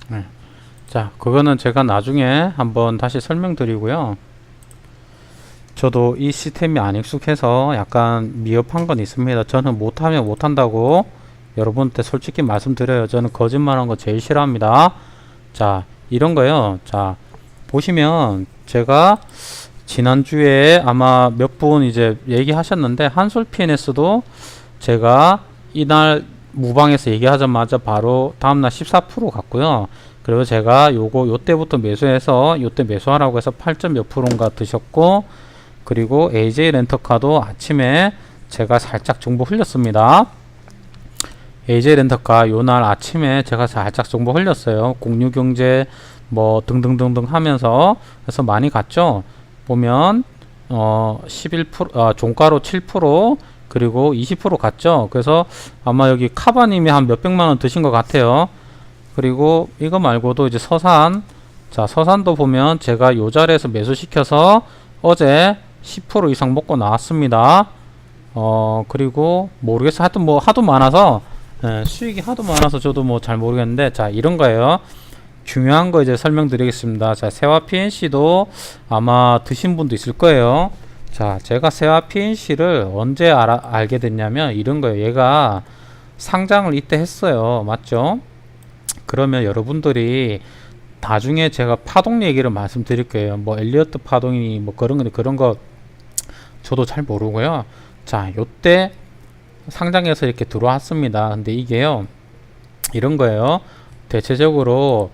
네. 자, 그거는 제가 나중에 한번 다시 설명드리고요. 저도 이 시스템이 안 익숙해서 약간 미흡한 건 있습니다. 저는 못하면 못한다고 여러분한테 솔직히 말씀드려요. 저는 거짓말한 거 제일 싫어합니다. 자, 이런 거요. 자, 보시면 제가 지난주에 아마 몇 분 이제 얘기하셨는데 한솔 PNS도 제가 이날 무방에서 얘기하자마자 바로 다음날 14% 갔고요. 그리고 제가 요때부터 매수해서 요때 매수하라고 해서 8점 몇 프로인가 드셨고, 그리고 AJ 렌터카도 아침에 제가 살짝 정보 흘렸습니다. AJ 렌터카 요날 아침에 제가 살짝 정보 흘렸어요. 공유경제 뭐 등등등등 하면서. 그래서 많이 갔죠. 보면 11% 종가로 7% 그리고 20% 갔죠. 그래서 아마 여기 카바님이 한 몇백만원 드신 것 같아요. 그리고 이거 말고도 이제 서산, 자, 서산도 보면 제가 요 자리에서 매수시켜서 어제 10% 이상 먹고 나왔습니다. 그리고 모르겠어. 하여튼 뭐 하도 많아서, 수익이 하도 많아서 저도 뭐 잘 모르겠는데, 자, 이런 거예요. 중요한 거 이제 설명드리겠습니다. 자, 세화 PNC도 아마 드신 분도 있을 거예요. 자, 제가 세화 PNC를 언제 알게 됐냐면 이런 거예요. 얘가 상장을 이때 했어요. 맞죠? 그러면 여러분들이 나중에 제가 파동 얘기를 말씀드릴 거예요. 뭐 엘리어트 파동이니 뭐 그런 거 저도 잘 모르고요. 자, 요때 상장해서 이렇게 들어왔습니다. 근데 이게요, 이런 거예요. 대체적으로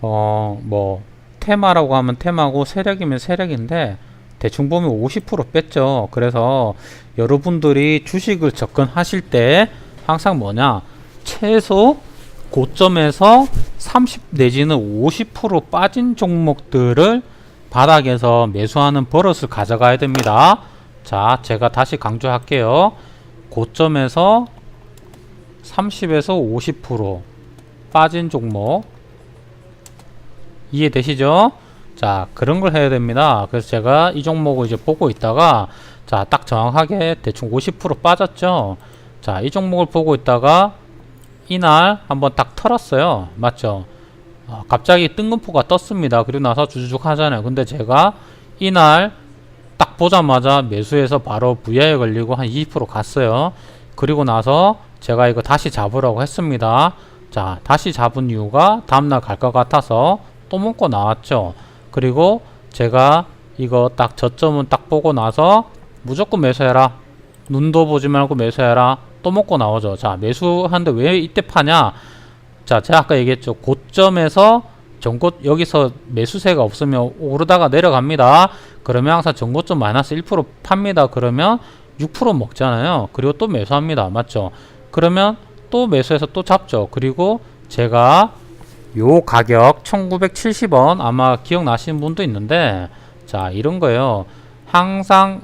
뭐 테마라고 하면 테마고 세력이면 세력인데 대충 보면 50% 뺐죠. 그래서 여러분들이 주식을 접근하실 때 항상 뭐냐, 최소 고점에서 30 내지는 50% 빠진 종목들을 바닥에서 매수하는 버릇을 가져가야 됩니다. 자, 제가 다시 강조할게요. 고점에서 30에서 50% 빠진 종목 이해되시죠? 자, 그런 걸 해야 됩니다. 그래서 제가 이 종목을 이제 보고 있다가, 자, 딱 정확하게 대충 50% 빠졌죠. 자, 이 종목을 보고 있다가 이날 한번 딱 털었어요. 맞죠? 갑자기 뜬금포가 떴습니다. 그리고 나서 주주죽 하잖아요. 근데 제가 이날 딱 보자마자 매수해서 바로 VI에 걸리고 한 20% 갔어요. 그리고 나서 제가 이거 다시 잡으라고 했습니다. 자, 다시 잡은 이유가 다음날 갈 것 같아서 또 먹고 나왔죠. 그리고 제가 이거 딱 저점은 딱 보고 나서 무조건 매수해라, 눈도 보지 말고 매수해라, 또 먹고 나오죠. 자, 매수하는데 왜 이때 파냐, 자, 제가 아까 얘기했죠. 고점에서 전고, 여기서 매수세가 없으면 오르다가 내려갑니다. 그러면 항상 전고점 마이너스 1% 팝니다. 그러면 6% 먹잖아요. 그리고 또 매수합니다. 맞죠? 그러면 또 매수해서 또 잡죠. 그리고 제가 요 가격 1970원 아마 기억나시는 분도 있는데, 자, 이런 거예요. 항상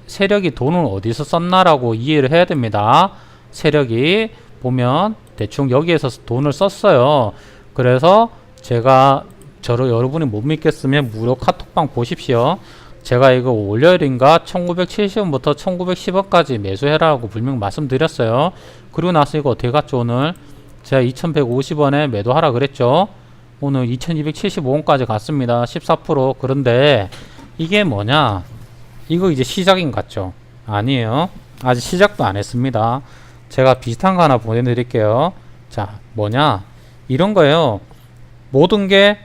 세력이 돈을 어디서 썼나라고 이해를 해야 됩니다. 세력이 보면 대충 여기에서 돈을 썼어요. 그래서 제가 여러분이 못 믿겠으면 무료 카톡방 보십시오. 제가 이거 월요일인가 1970원부터 1910원까지 매수해라고 분명 말씀드렸어요. 그리고 나서 이거 어떻게 갔죠? 오늘 제가 2150원에 매도하라 그랬죠. 오늘 2275원까지 갔습니다. 14%. 그런데 이게 뭐냐, 이거 이제 시작인 것 같죠? 아니에요. 아직 시작도 안 했습니다. 제가 비슷한 거 하나 보내드릴게요. 자, 뭐냐, 이런 거예요. 모든 게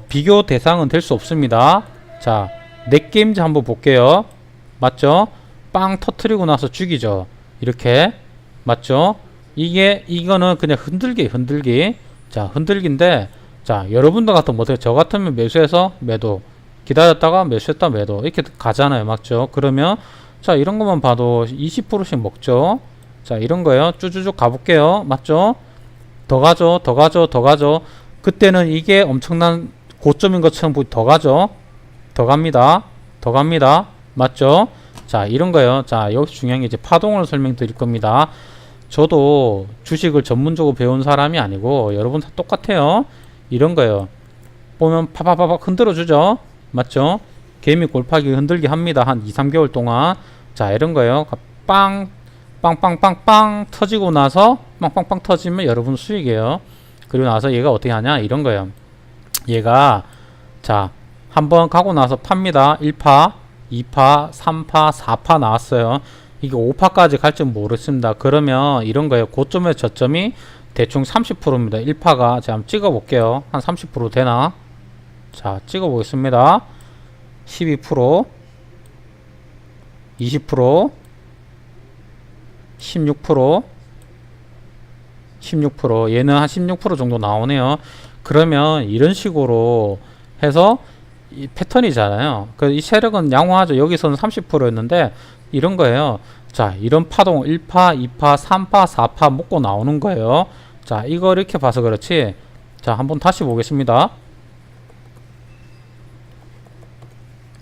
비교 대상은 될 수 없습니다. 자, 넷게임즈 한번 볼게요. 맞죠? 빵 터트리고 나서 죽이죠. 이렇게. 맞죠? 이거는 그냥 흔들기. 자, 흔들기인데, 자, 여러분들 같으면 어때요? 저 같으면 매수해서 매도, 기다렸다가 매수했다 매도, 이렇게 가잖아요. 맞죠? 그러면, 자, 이런 것만 봐도 20%씩 먹죠? 자, 이런 거예요. 쭈쭈쭈 가볼게요. 맞죠? 더 가죠. 그때는 이게 엄청난 고점인 것처럼 더 가죠? 더 갑니다. 맞죠? 자, 이런 거예요. 자, 여기서 중요한 게 이제 파동을 설명드릴 겁니다. 저도 주식을 전문적으로 배운 사람이 아니고 여러분 다 똑같아요. 이런 거예요. 보면 파파파박 흔들어 주죠. 맞죠? 개미 골파기 흔들기 합니다. 한 2-3개월 동안. 자, 이런 거예요. 빵빵빵빵 터지고 나서 빵빵빵 터지면 여러분 수익이에요. 그리고 나서 얘가 어떻게 하냐, 이런 거예요. 얘가 자, 한번 가고 나서 팝니다. 1파, 2파, 3파, 4파 나왔어요. 이게 5파까지 갈지 모르겠습니다. 그러면 이런 거예요. 고점의 저점이 대충 30%입니다. 1파가 제가 한번 찍어 볼게요. 한 30% 되나? 자, 찍어 보겠습니다. 12%, 20%, 16%, 얘는 한 16% 정도 나오네요. 그러면 이런 식으로 해서 이 패턴이잖아요. 이 세력은 양호하죠. 여기서는 30%였는데 이런 거예요. 자, 이런 파동 1파, 2파, 3파, 4파 먹고 나오는 거예요. 자, 이거 이렇게 봐서 그렇지. 자, 한번 다시 보겠습니다.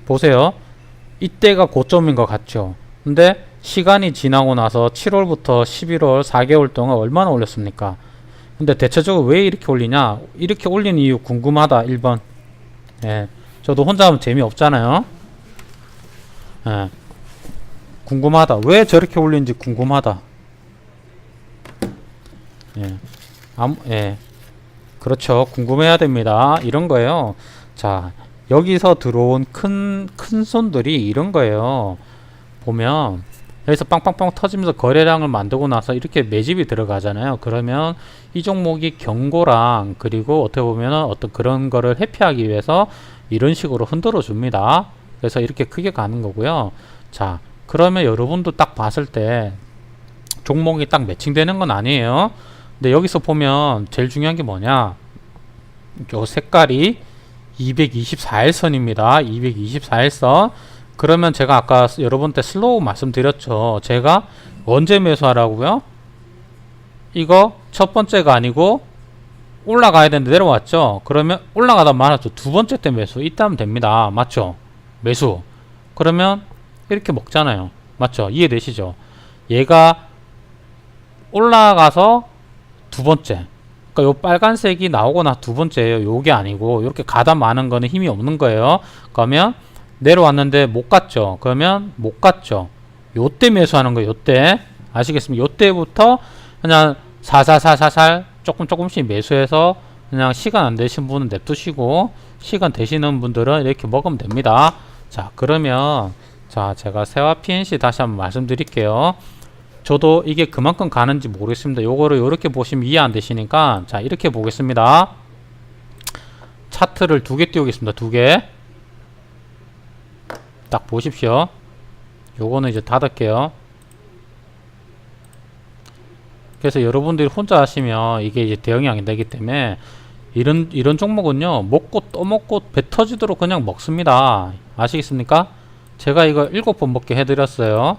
보세요. 이때가 고점인 것 같죠. 근데 시간이 지나고 나서 7월부터 11월 4개월 동안 얼마나 올렸습니까? 근데 대체적으로 왜 이렇게 올리냐? 이렇게 올린 이유 궁금하다. 1번. 예. 저도 혼자 하면 재미없잖아요. 예. 궁금하다. 왜 저렇게 올리는지 궁금하다. 예. 예. 그렇죠. 궁금해야 됩니다. 이런 거예요. 자, 여기서 들어온 큰 손들이 이런 거예요. 보면 여기서 빵빵빵 터지면서 거래량을 만들고 나서 이렇게 매집이 들어가잖아요. 그러면 이 종목이 경고랑 그리고 어떻게 보면 어떤 그런 거를 회피하기 위해서 이런 식으로 흔들어 줍니다. 그래서 이렇게 크게 가는 거고요. 자, 그러면 여러분도 딱 봤을 때 종목이 딱 매칭되는 건 아니에요. 근데 여기서 보면 제일 중요한 게 뭐냐, 요 색깔이 224일선입니다. 224일선. 그러면 제가 아까 여러분한테 슬로우 말씀드렸죠. 제가 언제 매수하라고요? 이거 첫 번째가 아니고 올라가야 되는데 내려왔죠. 그러면 올라가다 말았죠. 두 번째 때 매수. 이따 하면 됩니다. 맞죠? 매수. 그러면 이렇게 먹잖아요. 맞죠? 이해되시죠? 얘가 올라가서 두 번째. 그러니까 요 빨간색이 나오고 나 두 번째예요. 요게 아니고 이렇게 가다 마는 거는 힘이 없는 거예요. 그러면 내려왔는데 못 갔죠. 그러면 못 갔죠. 요때 매수하는 거예요. 요때. 아시겠습니까? 요때부터 그냥 살살살살살 조금씩 매수해서 그냥 시간 안 되신 분은 냅두시고 시간 되시는 분들은 이렇게 먹으면 됩니다. 자, 그러면 자, 제가 세와 PNC 다시 한번 말씀드릴게요. 저도 이게 그만큼 가는지 모르겠습니다. 요거를 이렇게 보시면 이해 안 되시니까 자, 이렇게 보겠습니다. 차트를 두 개 띄우겠습니다. 두 개. 딱 보십시오. 요거는 이제 닫을게요. 그래서 여러분들이 혼자 하시면 이게 이제 대응이 안 되기 때문에 이런 종목은요, 먹고 또 먹고 배 터지도록 그냥 먹습니다. 아시겠습니까? 제가 이거 7번 먹게 해드렸어요.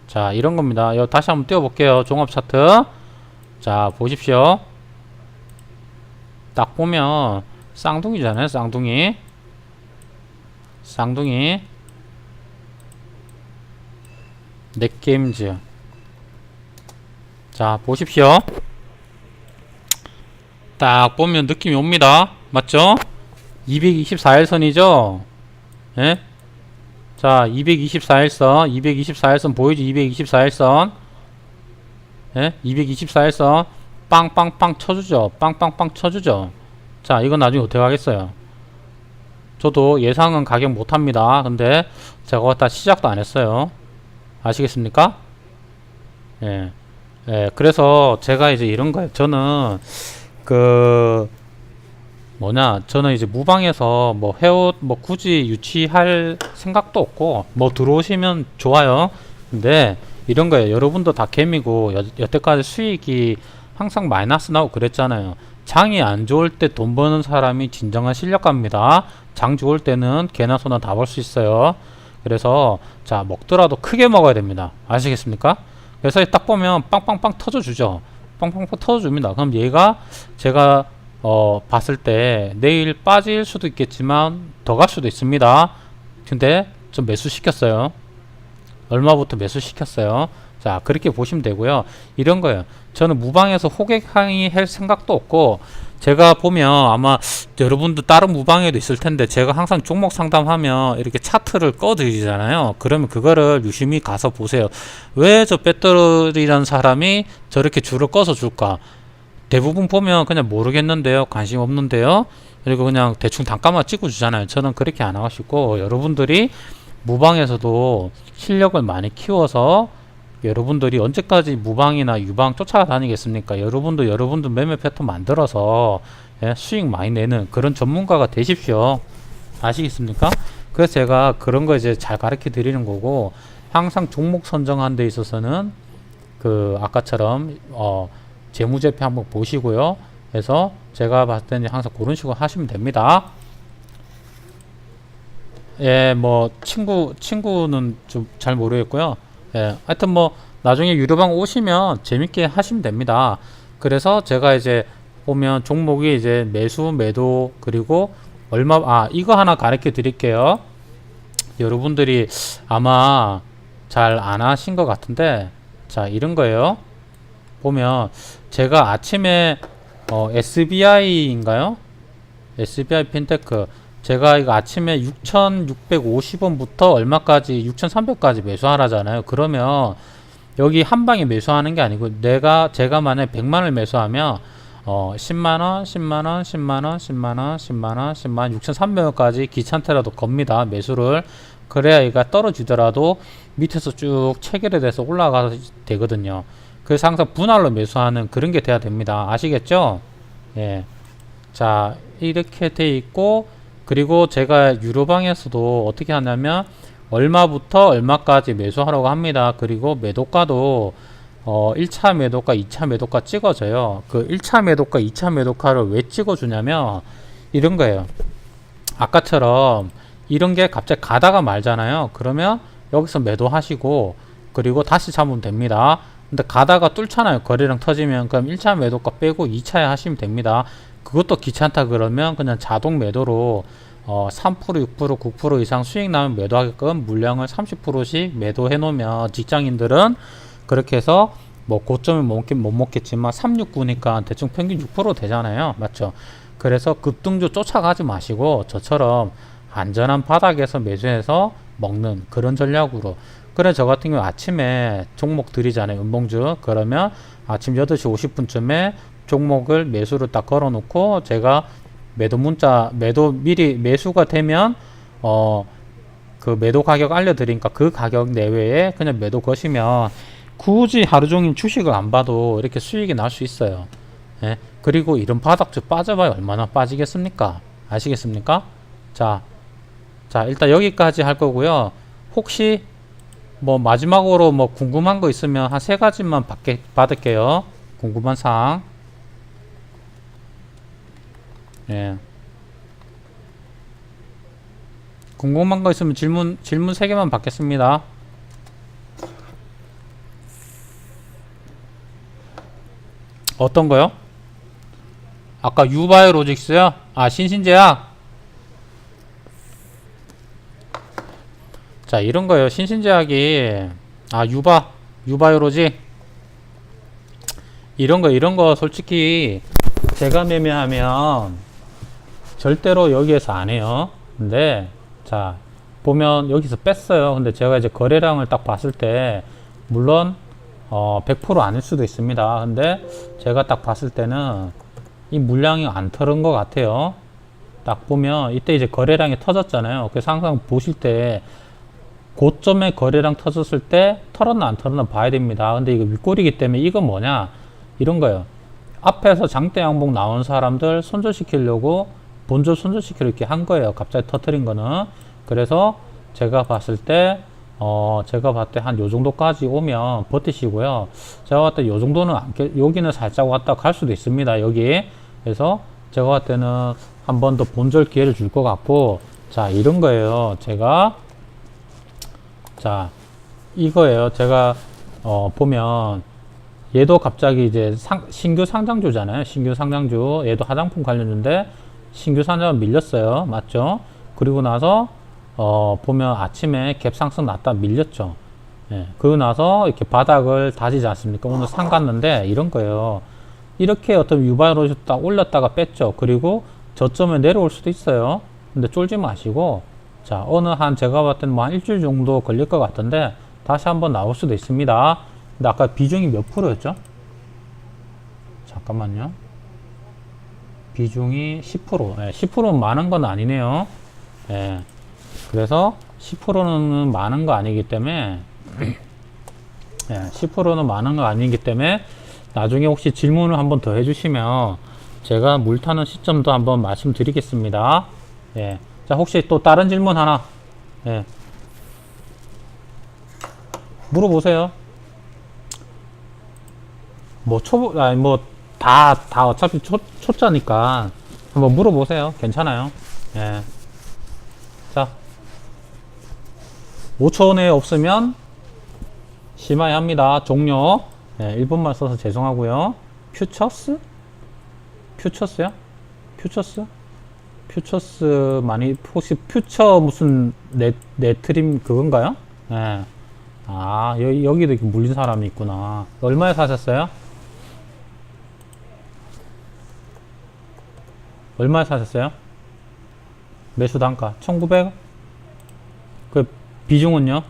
자, 이런 겁니다. 요 다시 한번 띄워볼게요. 종합 차트. 자, 보십시오. 딱 보면 쌍둥이잖아요. 쌍둥이. 넷게임즈. 자, 보십시오. 딱 보면 느낌이 옵니다. 맞죠? 224일선이죠? 예? 자, 224일선 보이죠? 224일선. 예? 224일선. 빵빵빵 쳐주죠. 빵빵빵 쳐주죠. 자, 이건 나중에 어떻게 하겠어요? 저도 예상은 가격 못합니다. 근데 제가 갖다 시작도 안 했어요. 아시겠습니까? 예. 예, 그래서 제가 이제 이런 거예요. 저는 저는 이제 무방에서 뭐 헤어 뭐 굳이 유치할 생각도 없고, 뭐 들어오시면 좋아요. 근데 이런 거예요. 여러분도 다 개미고 여태까지 수익이 항상 마이너스 나고 그랬잖아요. 장이 안 좋을 때 돈 버는 사람이 진정한 실력가입니다. 장 좋을 때는 개나 소나 다 벌 수 있어요. 그래서 자, 먹더라도 크게 먹어야 됩니다. 아시겠습니까? 그래서 딱 보면 빵빵빵 터져주죠. 빵빵빵 터져줍니다. 그럼 얘가 제가 봤을 때 내일 빠질 수도 있겠지만 더 갈 수도 있습니다. 근데 좀 매수 시켰어요. 얼마부터 매수 시켰어요. 자, 그렇게 보시면 되고요. 이런 거예요. 저는 무방에서 호객 항의할 생각도 없고, 제가 보면 아마 여러분도 다른 무방에도 있을 텐데, 제가 항상 종목 상담하면 이렇게 차트를 꺼드리잖아요. 그러면 그거를 유심히 가서 보세요. 왜 저 배터리라는 사람이 저렇게 줄을 꺼서 줄까? 대부분 보면 그냥 모르겠는데요, 관심 없는데요, 그리고 그냥 대충 단가만 찍어 주잖아요. 저는 그렇게 안 하고 싶고, 여러분들이 무방에서도 실력을 많이 키워서, 여러분들이 언제까지 무방이나 유방 쫓아다니겠습니까? 여러분들 매매 패턴 만들어서 수익 많이 내는 그런 전문가가 되십시오. 아시겠습니까? 그래서 제가 그런 거 이제 잘 가르쳐 드리는 거고, 항상 종목 선정한 데 있어서는 아까처럼 재무제표 한번 보시고요. 그래서 제가 봤을 때는 항상 그런 식으로 하시면 됩니다. 예, 뭐 친구는 좀 잘 모르겠고요. 예, 하여튼 뭐 나중에 유료방 오시면 재밌게 하시면 됩니다. 그래서 제가 이제 보면 종목이 이제 매수, 매도, 그리고 이거 하나 가르쳐 드릴게요. 여러분들이 아마 잘 안 하신 것 같은데, 자, 이런 거예요. 보면 제가 아침에 SBI인가요? SBI 핀테크, 제가 이거 아침에 6,650원부터 얼마까지 6,300까지 매수하라잖아요. 그러면 여기 한 방에 매수하는 게 아니고, 제가 만약에 100만을 매수하면 10만원, 10만원, 10만원, 10만원, 10만원, 10만 6,300원까지 귀찮더라도 겁니다. 매수를. 그래야 얘가 떨어지더라도 밑에서 쭉 체결이 돼서 올라가서 되거든요. 그래서 항상 분할로 매수하는 그런 게 돼야 됩니다. 아시겠죠? 예. 자, 이렇게 돼 있고, 그리고 제가 유료방에서도 어떻게 하냐면 얼마부터 얼마까지 매수하라고 합니다. 그리고 매도가도 1차 매도가, 2차 매도가 찍어져요. 그 1차 매도가, 2차 매도가를 왜 찍어주냐면 이런 거예요. 아까처럼 이런 게 갑자기 가다가 말잖아요. 그러면 여기서 매도하시고, 그리고 다시 잡으면 됩니다. 근데 가다가 뚫잖아요. 거래량 터지면. 그럼 1차 매도가 빼고 2차에 하시면 됩니다. 그것도 귀찮다 그러면 그냥 자동 매도로 3%, 6%, 9% 이상 수익 나면 매도하게끔 물량을 30%씩 매도해 놓으면, 직장인들은 그렇게 해서 뭐 고점을 못 먹겠지만 369니까 대충 평균 6% 되잖아요. 맞죠? 그래서 급등주 쫓아가지 마시고 저처럼 안전한 바닥에서 매수해서 먹는 그런 전략으로. 그래, 저 같은 경우 아침에 종목 드리잖아요. 은봉주. 그러면 아침 8시 50분쯤에 종목을 매수를 딱 걸어 놓고, 제가 미리 매수가 되면 그 매도 가격 알려드리니까 그 가격 내외에 그냥 매도 거시면 굳이 하루 종일 주식을 안 봐도 이렇게 수익이 날 수 있어요. 예? 그리고 이런 바닥주 빠져봐야 얼마나 빠지겠습니까? 아시겠습니까? 자, 일단 여기까지 할 거고요. 혹시 뭐 마지막으로 뭐 궁금한 거 있으면 한 세 가지만 받을게요. 궁금한 사항. 예. 궁금한 거 있으면 질문 세 개만 받겠습니다. 어떤 거요? 아까 유바이오로직스요? 아, 신신제약? 자, 이런 거예요. 신신제약이, 아, 유바이오로직? 이런 거 솔직히 제가 매매하면 절대로 여기에서 안 해요. 근데, 자, 보면 여기서 뺐어요. 근데 제가 이제 거래량을 딱 봤을 때, 물론, 100% 아닐 수도 있습니다. 근데 제가 딱 봤을 때는 이 물량이 안 털은 것 같아요. 딱 보면 이때 이제 거래량이 터졌잖아요. 그래서 항상 보실 때 고점에 거래량 터졌을 때 털었나 안 털었나 봐야 됩니다. 근데 이거 윗골이기 때문에 이건 뭐냐? 이런 거예요. 앞에서 장대 양봉 나온 사람들 손절시키려고 본전 손절시키려 이렇게 한 거예요. 갑자기 터트린 거는. 그래서 제가 봤을 때 한 요 정도까지 오면 버티시고요. 제가 봤을 때 요 정도는 여기는 살짝 왔다 갈 수도 있습니다. 여기. 그래서 제가 봤을 때는 한 번 더 본절 기회를 줄 것 같고, 자, 이런 거예요. 자, 이거예요. 제가, 보면, 얘도 갑자기 이제 신규 상장주잖아요. 신규 상장주. 얘도 화장품 관련주인데, 신규 상장은 밀렸어요. 맞죠? 그리고 나서, 보면 아침에 갭 상승 났다 밀렸죠. 예, 그러고 나서 이렇게 바닥을 다지지 않습니까? 오늘 상 갔는데 이런 거예요. 이렇게 어떤 유발로 딱 올렸다가 뺐죠. 그리고 저점에 내려올 수도 있어요. 근데 쫄지 마시고, 자, 어느 한 제가 봤을 때는 뭐 한 일주일 정도 걸릴 것 같은데 다시 한번 나올 수도 있습니다. 근데 아까 비중이 몇 프로였죠? 잠깐만요. 비중이 10%. 예, 10%는 많은 건 아니네요. 예. 그래서 10%는 많은 거 아니기 때문에 예, 10%는 많은 거 아니기 때문에 나중에 혹시 질문을 한번 더 해주시면 제가 물 타는 시점도 한번 말씀드리겠습니다. 예. 자, 혹시 또 다른 질문 하나 예. 물어보세요. 뭐 다 어차피 초짜니까 한번 물어보세요. 괜찮아요. 예. 자, 5초 내에 없으면 심하게 합니다. 종료. 네, 일본말 써서 죄송하고요. 퓨처스? 퓨처스요? 퓨처스 많이 혹시 퓨처 무슨 네트림 그건가요? 네. 아, 여기도 이렇게 물린 사람이 있구나. 얼마에 사셨어요? 얼마에 사셨어요? 매수 단가 1900? 그 비중은요?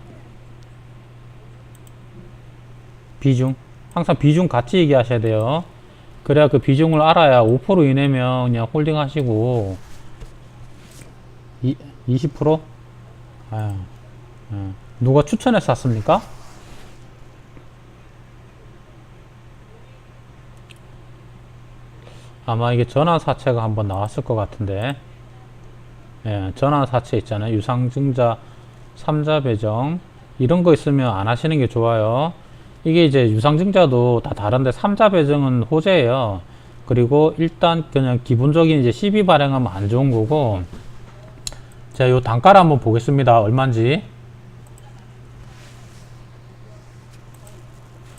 비중 항상 비중 같이 얘기하셔야 돼요. 그래야 그 비중을 알아야 5% 이내면 그냥 홀딩 하시고 20%? 아유, 누가 추천해서 샀습니까? 아마 이게 전환사채가 한번 나왔을 것 같은데, 예, 전환사채 있잖아요. 유상증자 3자 배정 이런 거 있으면 안 하시는 게 좋아요. 이게 이제 유상증자도 다 다른데 3자 배정은 호재예요. 그리고 일단 그냥 기본적인 이제 CB 발행하면 안 좋은 거고, 제가 요 단가를 한번 보겠습니다. 얼마인지.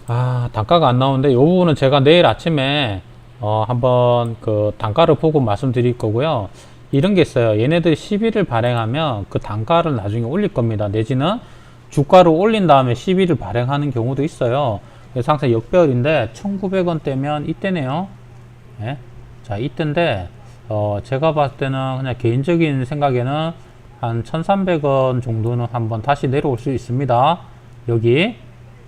아, 단가가 안 나오는데 요 부분은 제가 내일 아침에 한번 그 단가를 보고 말씀드릴 거고요. 이런 게 있어요. 얘네들이 12를 발행하면 그 단가를 나중에 올릴 겁니다. 내지는 주가를 올린 다음에 12를 발행하는 경우도 있어요. 그래서 항상 역배열인데 1900원대면 이때네요. 예? 자, 이때인데 제가 봤을 때는 그냥 개인적인 생각에는 한 1300원 정도는 한번 다시 내려올 수 있습니다. 여기.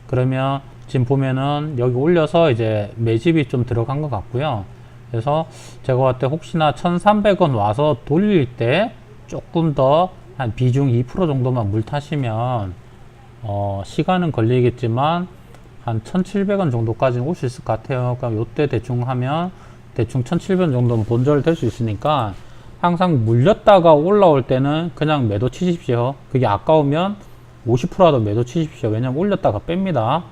그러면 지금 보면은 여기 올려서 이제 매집이 좀 들어간 것 같고요. 그래서 제가 봤을 때 혹시나 1300원 와서 돌릴 때 조금 더 한 비중 2% 정도만 물 타시면 시간은 걸리겠지만 한 1700원 정도까지는 올 수 있을 것 같아요. 그럼 요때 대충 하면 대충 1700원 정도는 본절 될 수 있으니까 항상 물렸다가 올라올 때는 그냥 매도 치십시오. 그게 아까우면 50%라도 매도 치십시오. 왜냐면 올렸다가 뺍니다.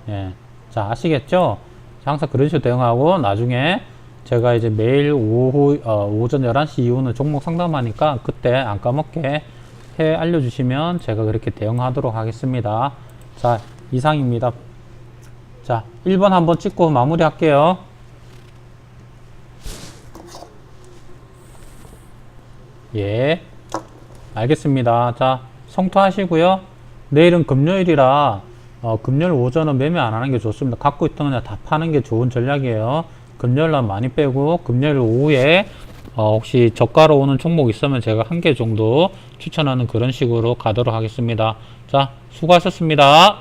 예. 자, 아시겠죠? 항상 그런 식으로 대응하고, 나중에 제가 이제 매일 오전 11시 이후는 종목 상담하니까 그때 안 까먹게 해 알려주시면 제가 그렇게 대응하도록 하겠습니다. 자, 이상입니다. 자, 1번 한번 찍고 마무리 할게요. 예, 알겠습니다. 자, 성투하시고요. 내일은 금요일이라 금요일 오전은 매매 안 하는 게 좋습니다. 갖고 있던 그냥 다 파는 게 좋은 전략이에요. 금요일날 많이 빼고 금요일 오후에 혹시 저가로 오는 종목 있으면 제가 한 개 정도 추천하는 그런 식으로 가도록 하겠습니다. 자, 수고하셨습니다.